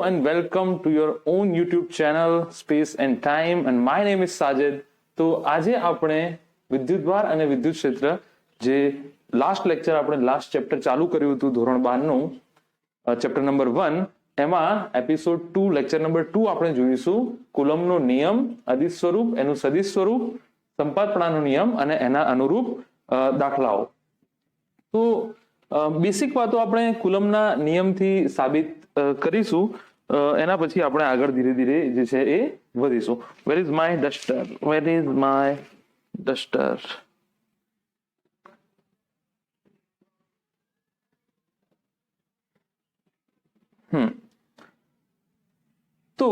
and welcome to your own YouTube channel Space and Time and my name is Sajid. તો આજે આપણે વિદ્યુતભાર અને વિદ્યુત ક્ષેત્ર જે લાસ્ટ લેક્ચર આપણે લાસ્ટ ચેપ્ટર ચાલુ કર્યું હતું ધોરણ 12 નું ચેપ્ટર નંબર 1 એમાં એપિસોડ 2 લેક્ચર નંબર 2 આપણે જોઈશું કુલમનો નિયમ, અદિશ સ્વરૂપ, એનું સદિશ સ્વરૂપ, સંપાતપણાનો નિયમ અને એના અનુરૂપ દાખલાઓ. તો બેસિક વાતો આપણે કુલમના નિયમથી સાબિત કરીશું, એના પછી આપણે આગળ ધીરે ધીરે જે છે એ વધીશું. Where is my duster? Where is my duster? તો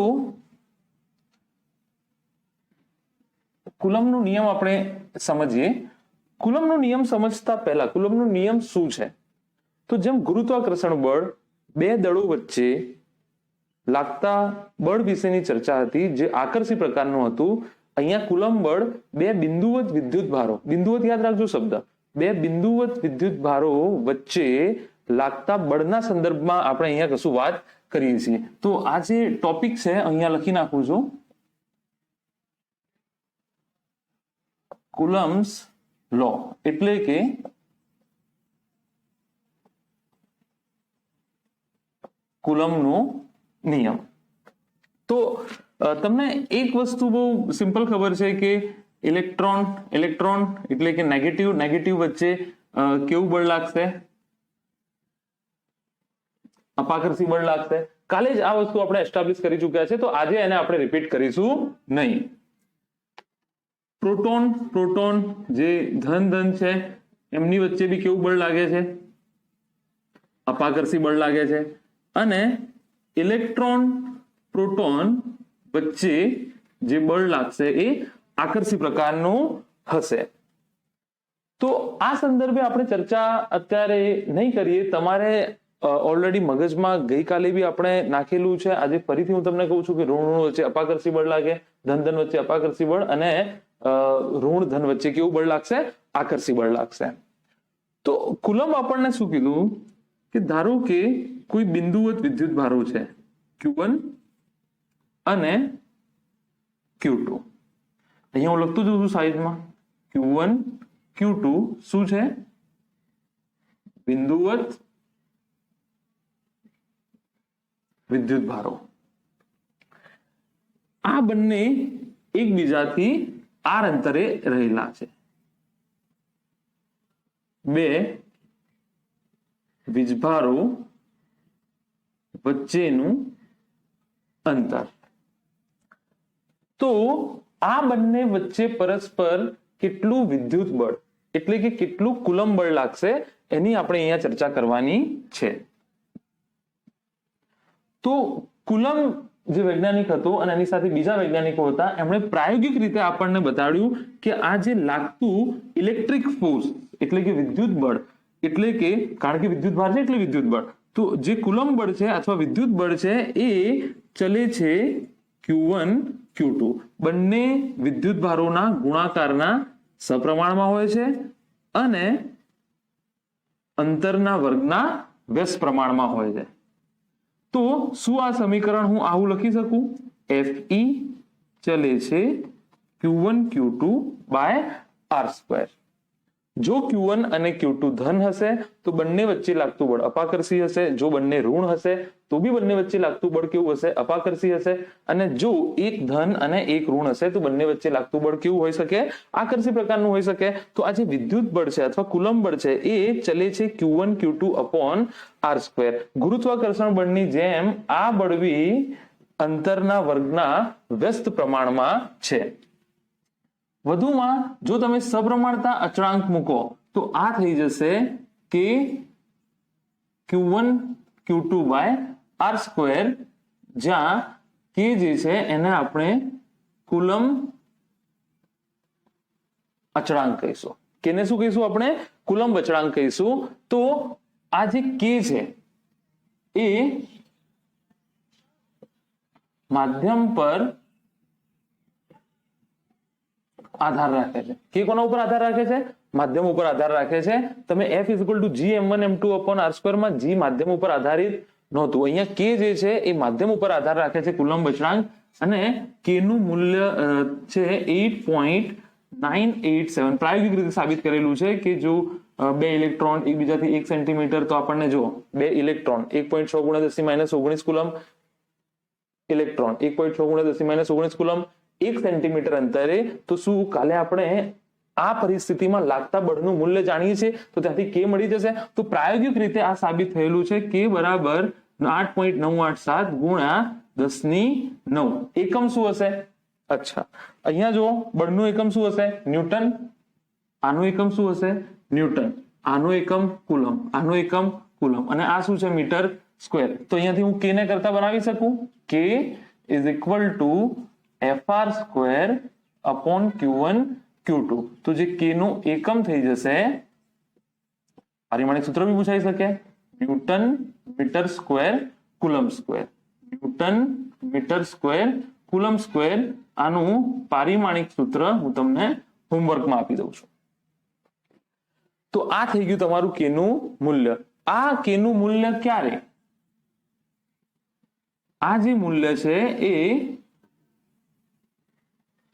કુલમનો નિયમ આપણે સમજીએ. કુલમનો નિયમ સમજતા પહેલા કુલમનો નિયમ શું છે? તો જેમ ગુરુત્વાકર્ષણ બળ બે દળો વચ્ચે લાગતા બળ વિશેની ચર્ચા હતી, જે આકર્ષી પ્રકારનું હતું, અહીંયા કુલમ બળ બે બિંદુવત વિદ્યુત ભારો, બિંદુવત યાદ રાખજો શબ્દ, બે બિંદુવત વિદ્યુત ભારો વચ્ચે લાગતા બળના સંદર્ભમાં આપણે અહીંયા કશું વાત કરીએ છીએ. તો આ જે ટોપિક છે અહીંયા લખી નાખું છું, કુલમ્સ લો, એટલે કે કુલમનો નિયમ. તો તમને એક વસ્તુ બહુ સિમ્પલ ખબર છે કે ઇલેક્ટ્રોન એટલે કે નેગેટિવ વચ્ચે કેવું બળ લાગશે? અપાકર્ષી બળ લાગશે. કાલે જ આ વસ્તુ આપણે એસ્ટાબ્લિશ કરી ચૂક્યા છે, તો આજે એને આપણે રિપીટ કરીશું નહીં. પ્રોટોન જે ધન છે એમની વચ્ચે બી કેવું બળ લાગે છે? અપાકર્ષી બળ લાગે છે. અને ઇલેક્ટ્રોન પ્રોટોન વચ્ચે જે બળ લાગશે એ આકર્ષી પ્રકારનું હશે. તો આ સંદર્ભે આપણે ચર્ચા અત્યારે નહીં કરીએ. તમારે ઓલરેડી મગજમાં ગઈકાલે બી આપણે નાખેલું છે. આજે ફરીથી હું તમને કહું છું કે ઋણ વચ્ચે અપાકર્ષી બળ લાગે, ધન વચ્ચે અપાકર્ષી બળ, અને ઋણ ધન વચ્ચે કેવું બળ લાગશે? આકર્ષી બળ લાગશે. તો કુલમ આપણને શું કીધું કે ધારો કે કોઈ બિંદુવત વિદ્યુત ભારો છે Q1 અને Q2. અહીંયા હું લખતું જઉં છું સાઈડમાં, Q1 Q2 શું છે? બિંદુવત વિદ્યુત ભારો. આ બંને એકબીજાથી આર અંતરે રહેલા છે. બે વીજભારો વચ્ચેનું અંતર. તો આ બંને વચ્ચે પરસ્પર કેટલું વિદ્યુત બળ એટલે કે કેટલું કુલમ બળ લાગશે એની આપણે અહીંયા ચર્ચા કરવાની છે. તો કુલમ જે વૈજ્ઞાનિક હતો અને એની સાથે બીજા વૈજ્ઞાનિકો હતા, એમણે પ્રાયોગિક રીતે આપણને બતાડ્યું કે આ જે લાગતું ઇલેક્ટ્રિક ફોર્સ એટલે કે વિદ્યુત બળ, એટલે કે કારણ કે વિદ્યુત ભાર છે એટલે વિદ્યુત બળ, તો જે કુલમ બળ છે અથવા વિદ્યુત બળ છે એ ચલે છે Q1 Q2. બંને વિદ્યુત ભારોના ગુણાકારના સપ્રમાણમાં હોય છે અને અંતરના વર્ગના વ્યસ્ત પ્રમાણમાં હોય છે. તો શું આ સમીકરણ હું આવું લખી શકું? Fe ચલે છે Q1 Q2 બાય R². જો Q1 અને Q2 ધન હશે તો બંને વચ્ચે લાગતું બળ અપાકર્ષી હશે. જો બંને ઋણ હશે તો બી બંને વચ્ચે લાગતું બળ કેવું હશે? અપાકર્ષી હશે. અને જો એક ધન અને એક ઋણ હશે તો બંને વચ્ચે લાગતું બળ કેવું હોઈ શકે? આકર્ષી પ્રકારનું હોઈ શકે. તો આ જે વિદ્યુત બળ છે અથવા કુલમ બળ છે એ ચલે છે Q1 Q2 અપોન R². ગુરુત્વાકર્ષણ બળની જેમ આ બળ બી અંતરના વર્ગના વ્યસ્ત પ્રમાણમાં છે. વધુમાં જો તમે સપ્રમાણતા અચળાંક મૂકો તો આ થઈ જશે કે Q1 Q2 બાય R², જ્યાં કે જે છે એને આપણે કુલમ અચળાંક કહીશું. કેને શું કહીશું આપણે? કુલમ અચળાંક કહીશું. તો આ જે કે છે એ માધ્યમ પર આધાર રાખે છે. કે કોના ઉપર આધાર રાખે છે? માધ્યમ ઉપર આધાર રાખે છે. તમે F = G m1 m2 upon R² માં G માધ્યમ ઉપર આધારિત નહોતું. અહીંયા કે જે છે એ માધ્યમ ઉપર આધાર રાખે છે કુલમ્બ અચળાંક, અને કે નું મૂલ્ય છે 8.987. પ્રાયોગિક રીતે સાબિત કરેલું છે કે જો બે ઇલેક્ટ્રોન એકબીજાથી 1 સેન્ટીમીટર, તો આપણને જો બે electron 1.6 × 10 - 19 coulomb, electron 1.6 × 10 - 19 coulomb 1 centimetre અંતરે, તો શું કાલે આપણે આ પરિસ્થિતિમાં લાગતા બળનું મૂલ્ય જાણીએ છીએ તો ત્યાંથી કે મળી જશે. તો પ્રાયોગિક રીતે આ સાબિત થયેલું છે કે બરાબર 8.987 × 10⁹. એકમ શું હશે? અચ્છા, અહીંયા જો બળનું એકમ શું હશે? ન્યૂટન. આનું એકમ શું હશે? ન્યૂટન. આનું એકમ કુલમ, આનું એકમ કુલમ, અને આ શું છે? Metre square. તો અહીંયાથી હું કે ને કરતા બનાવી શકું. કે is equal two Fr² upon Q1 Q2. તો જે કે નું એકમ થઈ જશે, પારિમાણિક સૂત્ર બી પૂછાઈ શકે, newton metre square coulomb square. Newton metre square coulomb square. આનું પારિમાણિક સૂત્ર હું તમને હોમવર્કમાં આપી દઉં છું. તો આ થઈ ગયું તમારું કે નું મૂલ્ય. આ કે નું મૂલ્ય ક્યારે? આ જે મૂલ્ય છે એ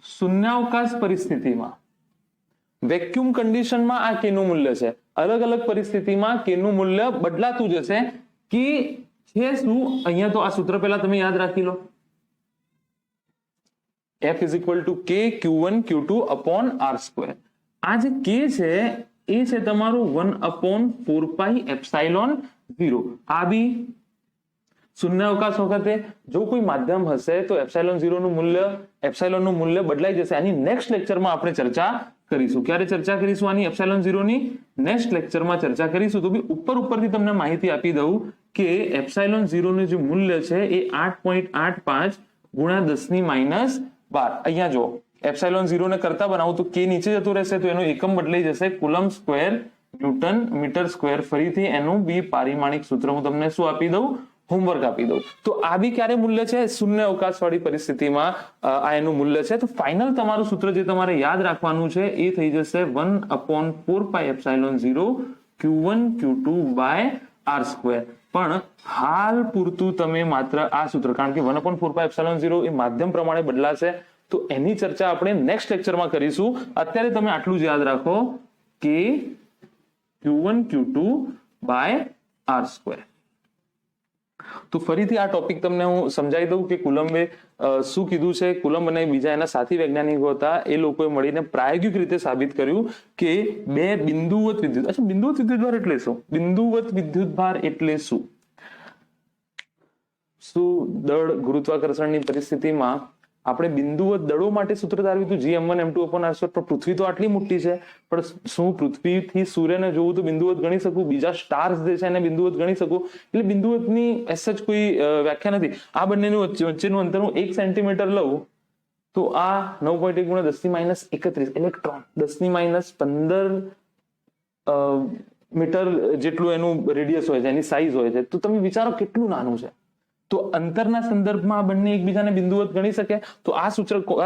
શૂન્યાવકાશ પરિસ્થિતિમાં, વેક્યુમ કન્ડિશનમાં આ કે નું મૂલ્ય છે. અલગ અલગ પરિસ્થિતિમાં કે નું મૂલ્ય બદલાતું જશે. કે છે શું? અહીંયા તો આ સૂત્ર પહેલા તમે યાદ રાખી લો. F is equal two K Q1 Q2 upon R². આ જે કે છે એ છે તમારું 1/4πε0. આ બી શૂન્યાવકાશ વખતે જો કોઈ માધ્યમ હશે તો ε0 નું મૂલ્ય બદલાઈ જશે. આની નેક્સ્ટ લેક્ચરમાં આપણે ચર્ચા કરીશું. ક્યારે ચર્ચા કરીશું આની? ε0 ની નેક્સ્ટ લેક્ચરમાં ચર્ચા કરીશું. તો બી ઉપરથી તમને માહિતી આપી દઉં કે ε0 નું જે મૂલ્ય છે એ 8.85 × 10⁻12. અહીંયા જો ε0 ને કરતા બનાવું તો કે નીચે જતું રહેશે, તો એનો એકમ બદલાઈ જશે coulomb square newton metre square. ફરીથી એનું બી પારિમાણિક સૂત્ર હું તમને શું આપી દઉં? હોમવર્ક આપી દઉં. તો આ બી ક્યારે મૂલ્ય છે? શૂન્ય અવકાશ વાળી પરિસ્થિતિમાં આ એનું મૂલ્ય છે. તો ફાઇનલ તમારું સૂત્ર જે તમારે યાદ રાખવાનું છે એ થઈ જશે 1/4πε0 Q1 Q2 R². પણ હાલ પૂરતું તમે માત્ર આ સૂત્ર, કારણ કે 1/4πε0 એ માધ્યમ પ્રમાણે બદલાશે, તો એની ચર્ચા આપણે નેક્સ્ટ લેક્ચરમાં કરીશું. અત્યારે તમે આટલું જ યાદ રાખો કે Q1 Q2 R². તો ફરીથી આ ટોપિક તમને હું સમજાવી દઉં કે કુલમ્બે શું કીધું છે. કુલમ્બ અને બીજા એના સાથી વૈજ્ઞાનિકો હતા, એ લોકોએ મળીને પ્રાયોગિક રીતે સાબિત કર્યું કે બે બિંદુવત વિદ્યુત, અચ્છા બિંદુવત વિદ્યુતભાર એટલે શું? બિંદુવત વિદ્યુતભાર એટલે શું? દળ ગુરુત્વાકર્ષણની પરિસ્થિતિમાં આપણે બિંદુવત દળો માટે સૂત્ર ધાર્યું હતું G(m1 m2 r²). પણ પૃથ્વી તો આટલી મોટી છે, પણ શું પૃથ્વીથી સૂર્યને જોવું તો બિંદુવત ગણી શકું? બીજા સ્ટાર્સ જે છે એને બિંદુવત ગણી શકું? એટલે બિંદુવતની એસ જ કોઈ વ્યાખ્યા નથી. આ બંનેનું વચ્ચેનું અંતર હું 1 સેન્ટીમીટર લઉં તો આ 9.1 × 10⁻31 ઇલેક્ટ્રોન 10⁻15 મીટર જેટલું એનું રેડિયસ હોય છે, એની સાઈઝ હોય છે. તો તમે વિચારો કેટલું નાનું છે. તો અંતરના સંદર્ભમાં આ બંને એકબીજાને બિંદુવત ગણી શકે. તો આ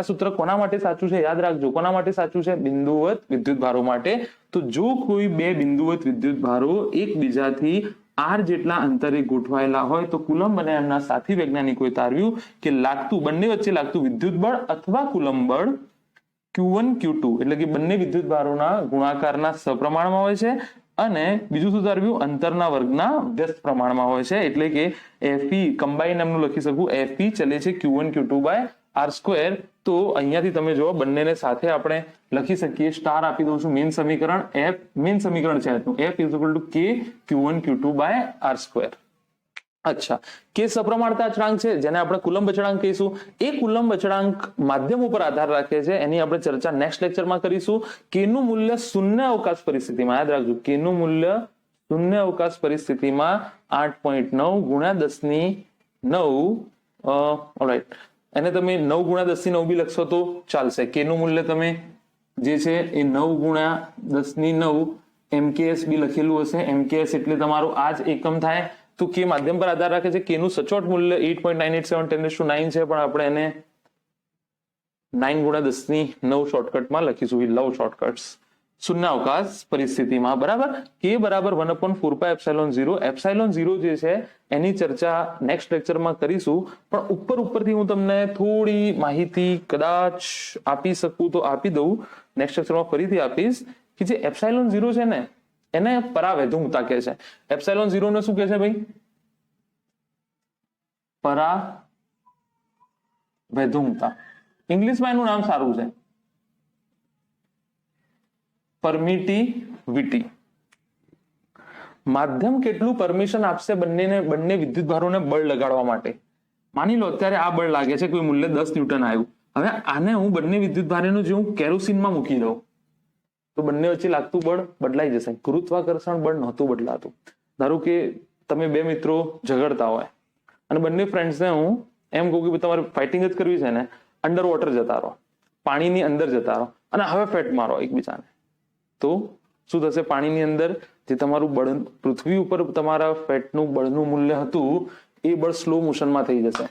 સૂત્ર કોના માટે સાચું છે? યાદ રાખજો. કોના માટે સાચું છે? બિંદુવત વિદ્યુતભારો માટે. તો જો કોઈ બે બિંદુવત વિદ્યુતભારો એકબીજાથી r જેટલા અંતરે ગોઠવાયેલા હોય તો કુલમ્બ અને એમના સાથી વૈજ્ઞાનિકોએ તારવ્યું કે બંને વચ્ચે લાગતું વિદ્યુત બળ અથવા કુલમ્બ બળ Q1 Q2 એટલે કે બંને વિદ્યુતભારોના ગુણાકારના સપ્રમાણમાં હોય છે, અને બીજું શું તારવ્યું? અંતરના વર્ગના વ્યસ્ત પ્રમાણમાં હોય છે. એટલે કે Fe કમ્બાઈન એમનું લખી શકું, Fe ચલે છે Q1 Q2 R². તો અહીંયાથી તમે જો બંનેને સાથે આપણે લખી શકીએ. સ્ટાર આપી દઉં છું. મેઇન સમીકરણ છે F is equal two K Q1 Q2 R². અચ્છા, કે સપ્રમાણતા અચળાંક છે જેને આપણે કુલમ્બ અચળાંક કહીશું. એ કુલમ્બ અચળાંક માધ્યમ ઉપર આધાર રાખે છે. એની આપણે ચર્ચા નેક્સ્ટ લેક્ચરમાં કરીશું. કે નું મૂલ્ય શૂન્ય અવકાશ પરિસ્થિતિમાં, યાદ રાખજો, કે નું મૂલ્ય શૂન્ય અવકાશ પરિસ્થિતિમાં 8.9 × 10⁹. ઓલરાઈટ, એને તમે 9 × 10⁹ બી લખશો તો ચાલશે. કે નું મૂલ્ય તમે જે છે એ 9 × 10⁹ MKS બી લખેલું હશે. MKS એટલે તમારો આ જ એકમ થાય. તો કે માધ્યમ પર આધાર રાખે છે. કે નું સચોટ મૂલ્ય 8.987 10⁹ છે, પણ આપણે એને 9 × 10⁹ શોર્ટકટમાં લખીશું. વી લવ શોર્ટકટ્સ. શૂન્યાવકાશ પરિસ્થિતિમાં, બરાબર. કે બરાબર 1/4πε0. ε0 જે છે એની ચર્ચા નેક્સ્ટ લેક્ચરમાં કરીશું, પણ ઉપરથી હું તમને થોડી માહિતી કદાચ આપી શકું તો આપી દઉં. નેક્સ્ટ લેક્ચરમાં ફરીથી આપીશ કે જે ε0 છે ને એને પરાવૈધુંકતા કહે છે. ε0 ને શું કહે છે ભાઈ? પરાવૈધુંકતા. ઇંગ્લિશમાં એનું નામ સારું છે, પરમિટિવિટી. માધ્યમ કેટલું પરમિશન આપશે બંને વિદ્યુતભારોને બળ લગાડવા માટે. માની લો અત્યારે આ બળ લાગે છે, કોઈ મૂલ્ય 10 ન્યૂટન આવ્યું. હવે આને હું બંને વિદ્યુતભારોનું જે હું કેરોસીનમાં મૂકી દઉં તો બંને વચ્ચે લાગતું બળ બદલાઈ જશે. ગુરુત્વાકર્ષણ બળ નહોતું બદલાતું. ધારો કે તમે બે મિત્રો ઝઘડતા હોય અને બંને ફ્રેન્ડ્સને હું એમ કહું કે તમારે ફાઇટિંગ જ કરવી છે ને, અંડર વોટર જતા રહો, પાણીની અંદર જતા રહો અને હવે ફેટ મારો એકબીજાને. તો શું થશે? પાણીની અંદર જે તમારું બળ, પૃથ્વી ઉપર તમારા ફેટનું બળનું મૂલ્ય હતું એ બળ સ્લો મોશનમાં થઈ જશે.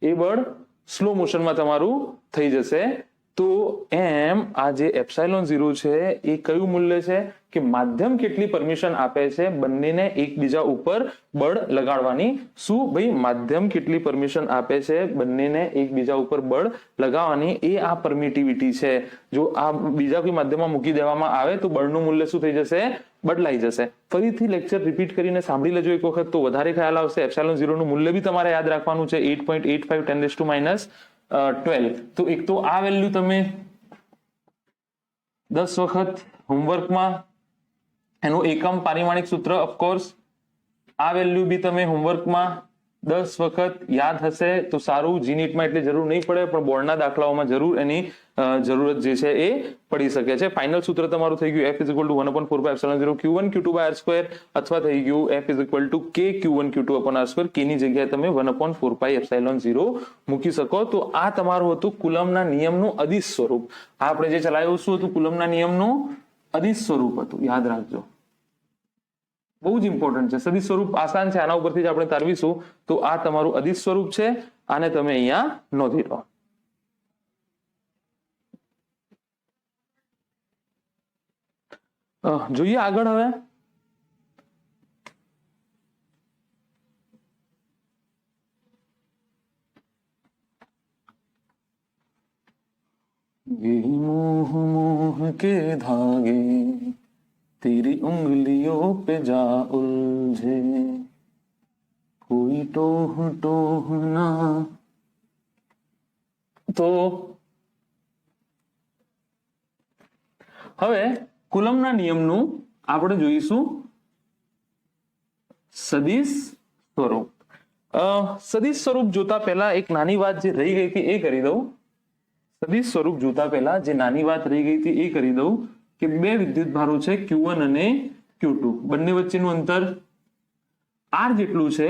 એ બળ સ્લો મોશનમાં તમારું થઈ જશે. તો એમ આ જે ε0 છે એ કયું મૂલ્ય છે કે માધ્યમ કેટલી પરમિશન આપે છે બંનેને એકબીજા ઉપર બળ લગાડવાની. શું ભાઈ? માધ્યમ કેટલી પરમિશન આપે છે બંનેને એકબીજા ઉપર બળ લગાવવાની, એ આ પરમિટિવિટી છે. જો આ બીજા કોઈ માધ્યમમાં મૂકી દેવામાં આવે તો બળનું મૂલ્ય શું થઈ જશે? બદલાઈ જશે. ફરીથી લેક્ચર રિપીટ કરીને સાંભળી લેજો એક વખત તો વધારે ખ્યાલ આવશે. ε0 નું મૂલ્ય બી તમારે યાદ રાખવાનું છે, 8.85 10 to -12. તો એક તો આ વેલ્યુ તમે 10 વખત હોમવર્કમાં, એનું એકમ પારિમાણિક સૂત્ર ઓફકોર્સ, આ વેલ્યુ બી તમે હોમવર્કમાં 10 વખત યાદ હશે તો સારું. જીનીટમાં એટલી જરૂર નહીં પડે, પણ બોર્ડના દાખલાઓમાં જરૂર એની જરૂરત જે છે એ પડી શકે છે. ફાઇનલ સૂત્ર તમારું થઈ ગયું F = 1/4πε0 Q1 Q2/r², અથવા થઈ ગયું F = K Q1 Q2/r². K ની જગ્યાએ તમે 1/4πε0 મૂકી શકો. તો આ તમારું હતું કુલમના નિયમનું અદિશ સ્વરૂપ. આપણે જે ચલાવ્યું શું હતું? કુલમના નિયમનું અદિશ સ્વરૂપ હતું, યાદ રાખજો. બહુ જ ઇમ્પોર્ટન્ટ છે. સદિશ સ્વરૂપ આસાન છે, આના ઉપરથી જ આપણે તારવીશું. તો આ તમારું અદિશ સ્વરૂપ છે, આને તમે અહીંયા નોંધી લો. જોઈએ આગળ. હવે मोह मोह के धागे तेरी उंगलियों पे जा उलझे, कोई टोह टोह ना. તો હવે કુલમના નિયમનું આપણે જોઈશું સદિશ સ્વરૂપ. સદિશ સ્વરૂપ જોતા પહેલા એક નાની વાત જે રહી ગઈ હતી એ કરી દઉં. સદિશ સ્વરૂપ જોતા પહેલા જે નાની વાત રહી ગઈ હતી એ કરી દઉં કે બે વિદ્યુતભારો છે Q1 અને Q2. બંને વચ્ચેનું અંતર R જેટલું છે.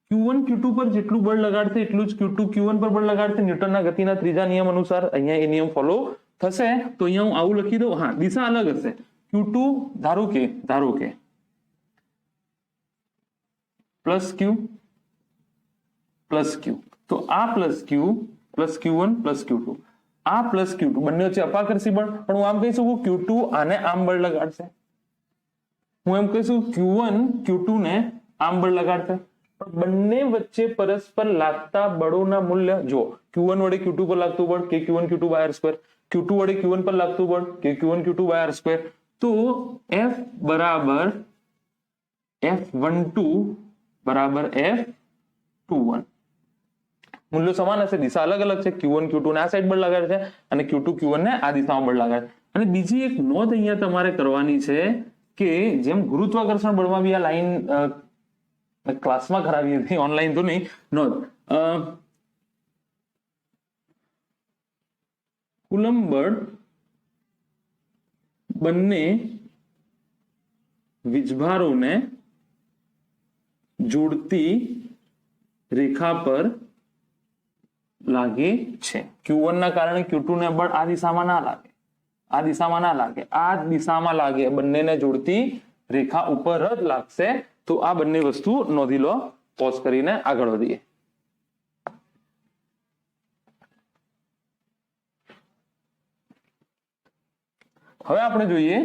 Q1 Q2 પર જેટલું બળ લગાડશે એટલું જ Q2 Q1 પર બળ લગાડશે. ન્યૂટનના ગતિના ત્રીજા નિયમ અનુસાર અહીંયા એ નિયમ ફોલો થશે. તો અહીંયા હું આવું લખી દઉં. હા, દિશા અલગ હશે. Q2 ધારો કે પ્લસ Q પ્લસ Q. તો આ plus Q plus Q1 plus Q2, આ પ્લસ Q2 બંને વચ્ચે અપાકર્ષી બળ. પણ હું આમ કહી શકું Q2 આને આમ બળ લગાડશે. હું એમ કહીશું Q1 Q2 ને આમ બળ લગાડશે. પણ બંને વચ્ચે પરસ્પર લાગતા બળોના મૂલ્ય જો Q1 વડે Q2 પર લાગતું બળ કે Q1 Q2/r², Q2 વડે Q1 પર લાગતું બળ કે Q1 Q2/r². તો F બરાબર F12 બરાબર F21. મૂલ્યો સમાન હશે, દિશા અલગ અલગ છે. Q1 Q2 ને આ સાઈડ બળ લગાડે છે અને Q2 Q1 ને આ દિશામાં બળ લગાડે. અને બીજી એક નોંધ અહીંયા તમારે કરવાની છે કે જેમ ગુરુત્વાકર્ષણ બળમાં બી આ લાઈન ક્લાસમાં કરાવી હતી, ઓનલાઈન તો નહીં. નોંધ, કુલમ્બ બળ બંને વીજભારોને જોડતી રેખા પર લાગે છે. Q1 ના કારણે Q2 ને બળ આ દિશામાં ના લાગે, આ દિશામાં ના લાગે, આ દિશામાં લાગે. બંનેને જોડતી રેખા ઉપર જ લાગશે. તો આ બંને વસ્તુ નોંધી લો. પોઝ કરીને આગળ વધીએ. હવે આપણે જોઈએ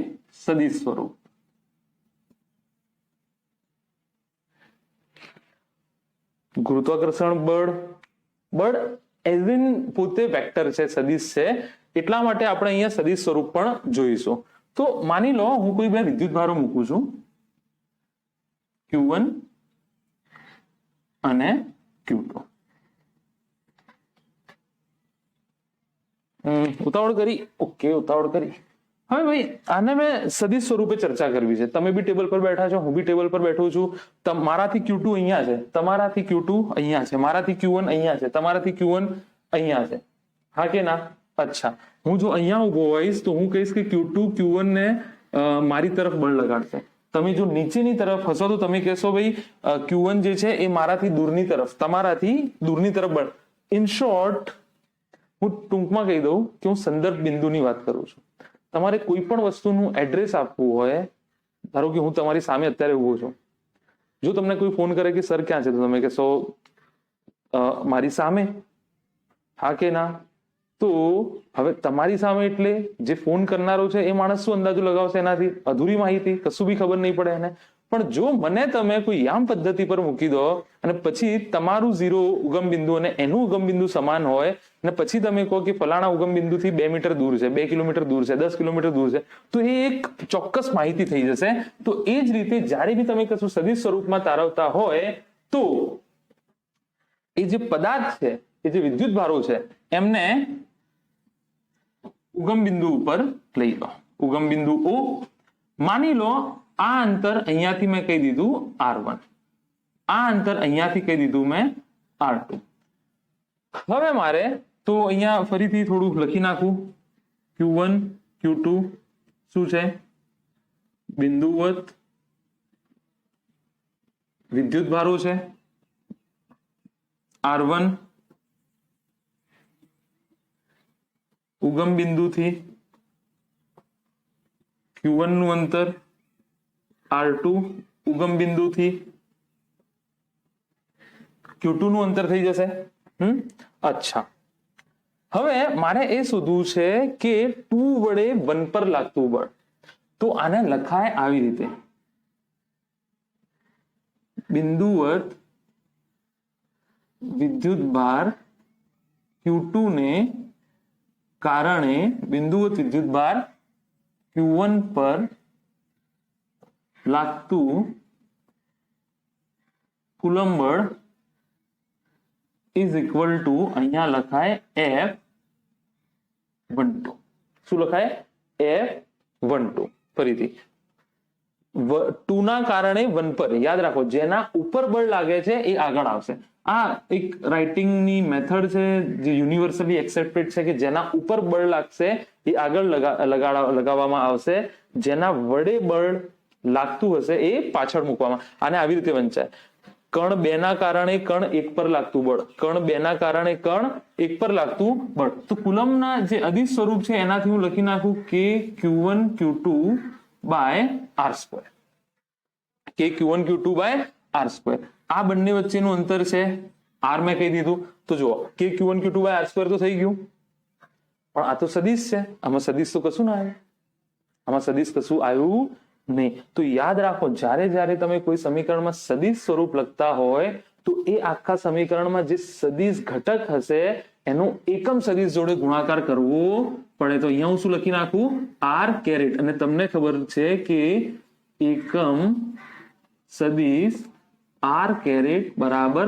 સદિશ સ્વરૂપ. ગુરુત્વાકર્ષણ બળ એઝ ઇન પોતે વેક્ટર છે, સદિશ છે, એટલા માટે આપણે અહીંયા સદિશ સ્વરૂપ પણ જોઈશું. તો માની લો હું કોઈ બે વિદ્યુત ભારો મૂકું છું, Q1 અને Q2. ઉતાવળ કરી, ઓકે, ઉતાવળ કરી. હવે ભાઈ આને મેં સદિશ સ્વરૂપે ચર્ચા કરવી છે. તમે બી ટેબલ પર બેઠા છો, હું બી ટેબલ પર બેઠો છું. મારાથી Q2 અહીંયા છે, તમારાથી Q2 અહીંયા છે, મારાથી Q1 અહીંયા છે, તમારાથી Q1 અહીંયા છે, હા કે ના? અચ્છા, હું જો અહીંયા ઉભો હોઈશ તો હું કહીશ કે Q2 Q1 ને મારી તરફ બળ લગાડશે. તમે જો નીચેની તરફ હશો તો તમે કહેશો ભાઈ Q1 જે છે એ મારાથી દૂરની તરફ, તમારાથી દૂરની તરફ બળ. ઇન શોર્ટ હું ટૂંકમાં કહી દઉં કે હું સંદર્ભ બિંદુની વાત કરું છું. તમારે કોઈ પણ વસ્તુનું એડ્રેસ આપવું હોય, ધારો કે હું તમારી સામે અત્યારે ઉભો છું, જો તમને કોઈ ફોન કરે કે સર ક્યાં છે, તો તમે કહેશો મારી સામે, હા કે ના? તો હવે તમારી સામે એટલે જે ફોન કરનારો છે એ માણસ શું અંદાજો લગાવશે? એનાથી અધૂરી માહિતી, કશું બી ખબર નહીં પડે એને. પણ જો મને તમે કોઈ યામ પદ્ધતિ પર મૂકી દો અને પછી તમારું 0 ઉગમ બિંદુ અને એનું ઉગમ બિંદુ સમાન હોય અને પછી તમે કહો કે ફલાણા ઉગમ બિંદુથી 2 મીટર દૂર છે, 2 કિલોમીટર દૂર છે, 10 કિલોમીટર દૂર છે, તો એ એક ચોક્કસ માહિતી થઈ જશે. તો એ જ રીતે જ્યારે બી તમે કશું સદિશ સ્વરૂપમાં તારવતા હોય તો એ જે પદાર્થ છે, એ જે વિદ્યુત ભારો છે, એમને ઉગમ બિંદુ ઉપર લઈ લો. ઉગમ બિંદુ O, માની લો આ અંતર અહીંયાથી મેં કહી દીધું R1, આ અંતર અહીંયાથી કહી દીધું મેં R2. હવે મારે તો અહીંયા ફરીથી થોડું લખી નાખું. Q1 Q2 શું છે? બિંદુવત વિદ્યુત ભારો છે. R1 ઉગમ બિંદુથી Q1 નું અંતર, R2 ઉગમ બિંદુથી Q2 નું અંતર થઈ જશે. અચ્છા, હવે મારે એ શોધવું છે કે 2 વડે 1 પર લાગતું બળ. તો આને લખાય આવી રીતે: બિંદુવત વિદ્યુત ભાર Q2 ને કારણે બિંદુવત વિદ્યુત ભાર Q1 પર લાગતું કુલંબ બળ ઇઝ ઇક્વલ ટુ, અહીંયા લખાય F12. શું લખાય? F12. ફરીથી 2 ના કારણે 1 પર, યાદ રાખો જેના ઉપર બળ લાગે છે એ આગળ આવશે. આ એક રાઇટિંગની મેથડ છે જે યુનિવર્સલી એક્સેપ્ટેડ છે કે જેના ઉપર બળ લાગશે એ આગળ લગાવવામાં આવશે, જેના વડે બળ લાગતું હશે એ પાછળ મૂકવામાં. આને આવી રીતે વંચાય: કણ 2 ના કારણે કણ 1 પર લાગતું બળ, કણ 2 ના કારણે કણ 1 પર લાગતું બળ. તો કુલમના જે અદિશ સ્વરૂપ છે એનાથી હું લખી નાખું કે Q1 Q2 બાય R2, કે Q1 Q2 બાય R2. આ બંને વચ્ચેનું અંતર છે R, મેં કહી દીધું. તો જુઓ કે Q1 Q2 બાય R2 તો થઈ ગયું, પણ આ તો સદિશ છે, આમાં સદિશ તો કશું ના આવ્યું, આમાં સદિશ કશું આવ્યું નહીં. તો યાદ રાખો, જ્યારે તમે કોઈ સમીકરણમાં સદિશ સ્વરૂપ લખતા હોય તો એ આખા સમીકરણમાં જે સદિશ ઘટક હશે એનો એકમ સદિશ જોડે ગુણાકાર કરવો પડે. તો અહીંયા હું શું લખી નાખું? R caret. અને તમને ખબર છે કે એકમ સદિશ R કેરેટ બરાબર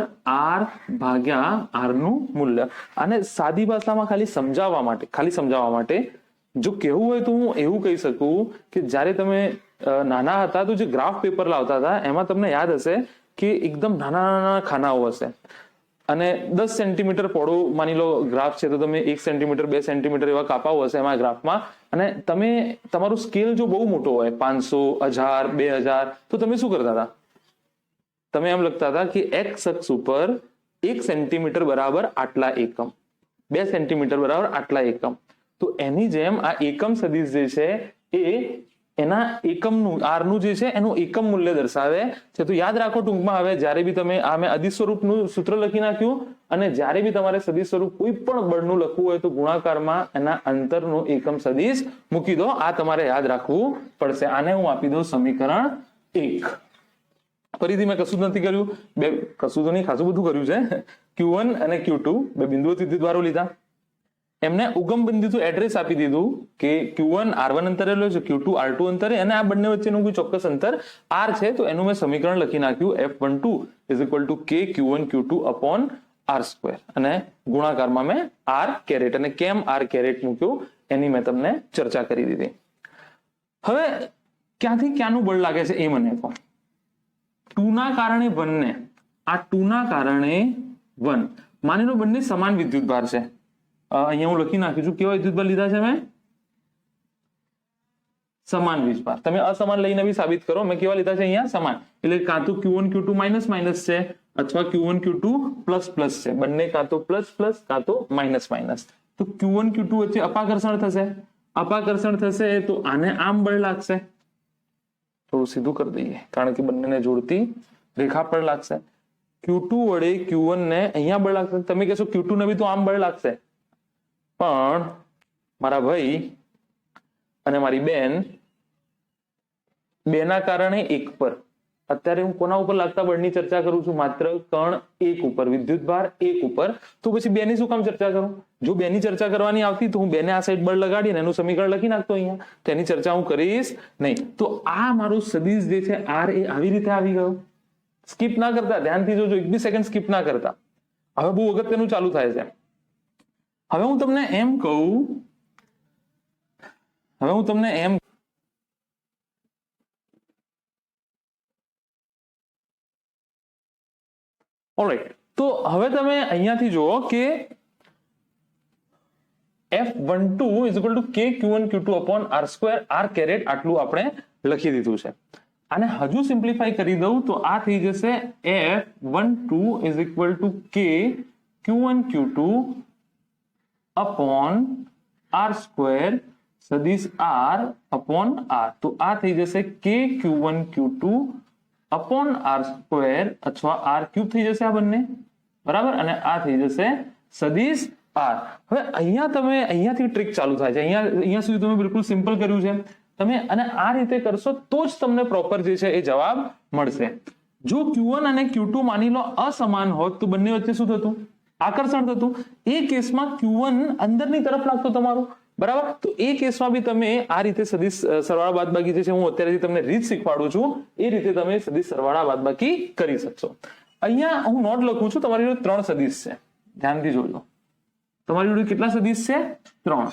R ભાગ્યા R નું મૂલ્ય. અને સાદી ભાષામાં ખાલી સમજાવવા માટે જો કહેવું હોય તો હું એવું કહી શકું કે જ્યારે તમે નાના હતા તો જે ગ્રાફ પેપર લાવતા હતા એમાં તમને યાદ હશે કે એકદમ નાના ખાનાઓ હશે અને 10 સેન્ટીમીટર પહોળો માની લો ગ્રાફ છે તો તમે 1 સેન્ટીમીટર 2 સેન્ટીમીટર એવા કાપાઓ હશે એમાં ગ્રાફમાં. અને તમે તમારું સ્કેલ જો બહુ મોટો હોય 500, 1000, 2000, તો તમે શું કરતા હતા? તમે એમ લખતા હતા કે એક્સ અક્ષ ઉપર 1 સેન્ટીમીટર બરાબર આટલા એકમ, 2 સેન્ટીમીટર બરાબર આટલા એકમ. તો એની જેમ આ એકમ સદિશ જે છે એ એના એકમનું આર નું જે છે એનું એકમ મૂલ્ય દર્શાવે છે. તો યાદ રાખો ટૂંકમાં, હવે જ્યારે બી તમે આ મેં અદિશ સ્વરૂપનું સૂત્ર લખી નાખ્યું, અને જ્યારે બી તમારે સદિશ સ્વરૂપ કોઈ પણ બળનું લખવું હોય તો ગુણાકારમાં એના અંતરનો એકમ સદિશ મૂકી દો. આ તમારે યાદ રાખવું પડશે. આને હું આપી દઉં સમીકરણ 1. ફરીથી મેં કશું નથી કર્યું, કશું તો નહીં, ખાસું બધું કર્યું છે. Q1 અને Q2 બે બિંદુઓ વિદ્યુતભારો લીધા, એમને ઉગમ બિંદુથી એડ્રેસ આપી દીધું કે Q1 R1 અંતરે લો છે, Q2 R2 અંતરે, અને આ બંને વચ્ચેનું કોઈ ચોક્કસ અંતર R છે. તો એનું મેં સમીકરણ લખી નાખ્યું F12 = K Q1 Q2 upon R², અને ગુણાકારમાં મેં R કેરેટ, અને કેમ R કેરેટ મૂક્યું એની મેં તમને ચર્ચા કરી દીધી. હવે ક્યાંથી ક્યાંનું બળ લાગે છે એ મને કહો. 2 ના કારણે 1 ને, આ 2 ના કારણે 1, માની લો બંને સમાન વિદ્યુતભાર છે. અહીંયા હું લખી નાખું છું કેવા વિદ્યુતભાર લીધા છે મેં, સમાન વીજભાર. તમે અસમાન લઈને બી સાબિત કરો. મેં કેવા લીધા છે અહીંયા સમાન, એટલે કાં તો Q1 Q2 માઇનસ માઇનસ છે, અથવા Q1 Q2 પ્લસ પ્લસ છે. બંને કાં તો પ્લસ પ્લસ કાં તો માઇનસ માઇનસ. તો Q1 Q2 વચ્ચે અપાકર્ષણ થશે, અપાકર્ષણ થશે તો આને આમ બળ લાગશે. થોડું સીધું કરી દઈએ કારણ કે બંનેને જોડતી રેખા પર લાગશે. Q2 વડે Q1 ને અહીંયા બળ લાગશે. તમે કહેશો Q2 ને બી તો આમ બળ લાગશે, પણ મારા ભાઈ અને મારી બેન, 2 ના કારણે 1 પર, અત્યારે હું કોના ઉપર લાગતા બળની ચર્ચા કરું છું? માત્ર કણ 1 ઉપર, વિદ્યુતભાર 1 ઉપર. તો પછી 2 ની શું કામ ચર્ચા કરું? જો 2 ની ચર્ચા કરવાની આવતી તો હું 2 ને આ સાઈડ બળ લગાડીને એનું સમીકરણ લખી નાખતો અહીંયા. તો એની ચર્ચા હું કરીશ નહીં. તો આ મારું સદિશ જે છે R એ આવી રીતે આવી ગયો. સ્કીપ ના કરતા, ધ્યાનથી જોજો, 1 બી સેકન્ડ સ્કીપ ના કરતા. હવે બહુ અગત્યનું ચાલુ થાય છે. હવે હું તમને એમ કહું, ઓલરાઈટ. તો હવે તમે અહીંયાથી જુઓ કે F12 = K Q1 Q2 upon R², R caret, આટલું આપણે લખી દીધું છે. આને હજુ સિમ્પ્લિફાઈ કરી દઉં તો આ થઈ જશે F12 = K Q1 Q2 upon R² સદિશ R upon R. તો આ થઈ જશે K Q1 Q2 upon R² અથવા R³ થઈ જશે આ બંને, બરાબર, અને આ થઈ જશે સદિશ R. હવે અહીંયા તમે અહીંયાથી ટ્રિક ચાલુ થાય છે. અહીંયા સુધી તમે બિલકુલ સિમ્પલ કર્યું છે તમે, અને આ રીતે કરશો તો જ તમને પ્રોપર જે છે એ જવાબ મળશે. જો Q1 અને Q2 માની લો અસમાન હોત તો બંને વચ્ચે શું થતું? આકર્ષણ થતું. એ કેસમાં Q1 અંદરની તરફ લાગતો તમારું, બરાબર. તો એ કેસમાં બી તમે આ રીતે સદિશ સરવાળા બાદબાકી જે છે, હું અત્યારે તમને રીત શીખવાડું છું, એ રીતે તમે સદિશ સરવાળા બાદબાકી કરી શકશો. અહીંયા હું નોટ લખું છું, તમારી જોડે 3 સદિશ છે, ધ્યાનથી જોજો. તમારી જોડે કેટલા સદિશ છે? 3.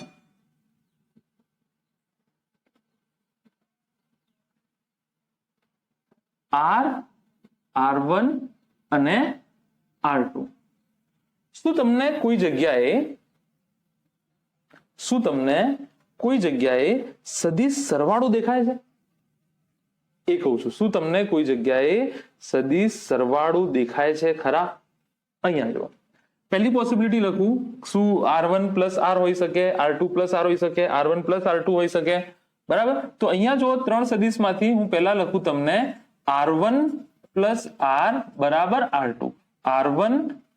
R, R1 અને R2. શું તમને કોઈ જગ્યાએ સદિશ સરવાળો દેખાય છે? એ કહું છું, શું તમને કોઈ જગ્યાએ સદિશ સરવાળો દેખાય છે ખરા? અહીંયા જો પહેલી પોસિબિલિટી લખું, શું R1 + R હોઈ શકે, R2 + R હોઈ શકે, R1 + R2 હોઈ શકે, બરાબર. તો અહીંયા જો 3 સદિશમાંથી હું પહેલા લખું તમને R1 + R બરાબર R2, R1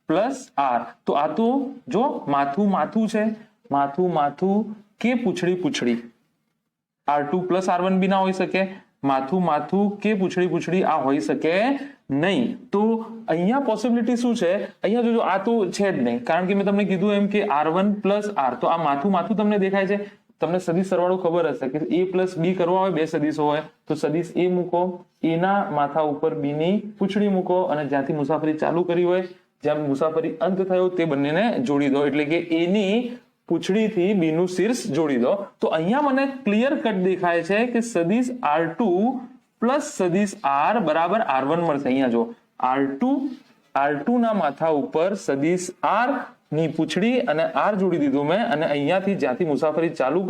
+ R. તો આ તો જો માથું માથું છે, માથું માથું કે પૂંછડી પૂંછડી, R2 + R1 બી ના હોઈ શકે, માથું માથું કે પૂંછડી પૂંછડી આ હોઈ શકે નહીં. તો અહીંયા પોસિબિલિટી શું છે? અહીંયા જોજો, આ તો છે જ નહીં, કારણ કે મેં તમને કીધું એમ કે R1 + R. તો આ માથું માથું તમને દેખાય છે. તમને સદિશ સરવાળો ખબર હશે કે A + B કરવા હોય, 2 સદિશો હોય તો સદિશ A મૂકો, A ના માથા ઉપર B ની પૂંછડી મૂકો, અને જ્યાંથી મુસાફરી ચાલુ કરી હોય, જ્યાં મુસાફરી અંત થયો તે બંનેને જોડી દો, એટલે કે A ની પૂંછડીથી B નું શીર્ષ જોડી દો. તો અહીંયા મને ક્લિયર કટ દેખાય છે કે સદિશ R2 + સદિશ R બરાબર R1 મળશે. અહીંયા જો R2 ના માથા ઉપર સદિશ R ની પૂંછડી અને R જોડી દીધું મેં, અને અહીંયાથી જ્યાંથી મુસાફરી ચાલુ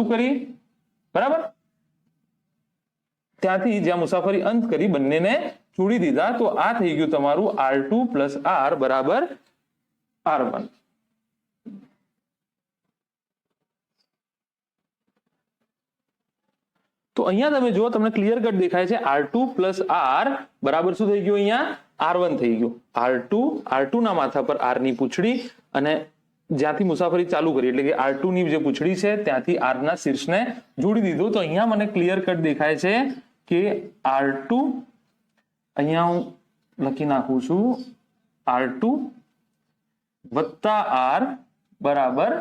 કરી, બરાબર, ત્યાંથી જ્યાં મુસાફરી અંત કરી બંનેને જોડી દીધા. તો આ થઈ ગયું તમારું R2 + R બરાબર R1. તો અહીંયા તમે જુઓ, તમને ક્લિયર કટ દેખાય છે R2 પ્લસ R બરાબર શું થઈ ગયું? અહીંયા R1 થઈ ગયું. R2 ના માથા પર R ની પૂંછડી અને જ્યાંથી મુસાફરી ચાલુ કરી એટલે કે R2 ની જે પૂંછડી છે ત્યાંથી R ના શીર્ષને જોડી દીધું. તો અહીંયા મને ક્લિયર કટ દેખાય છે કે R2, અહીંયા હું લખી નાખું છું R2 વત્તા R બરાબર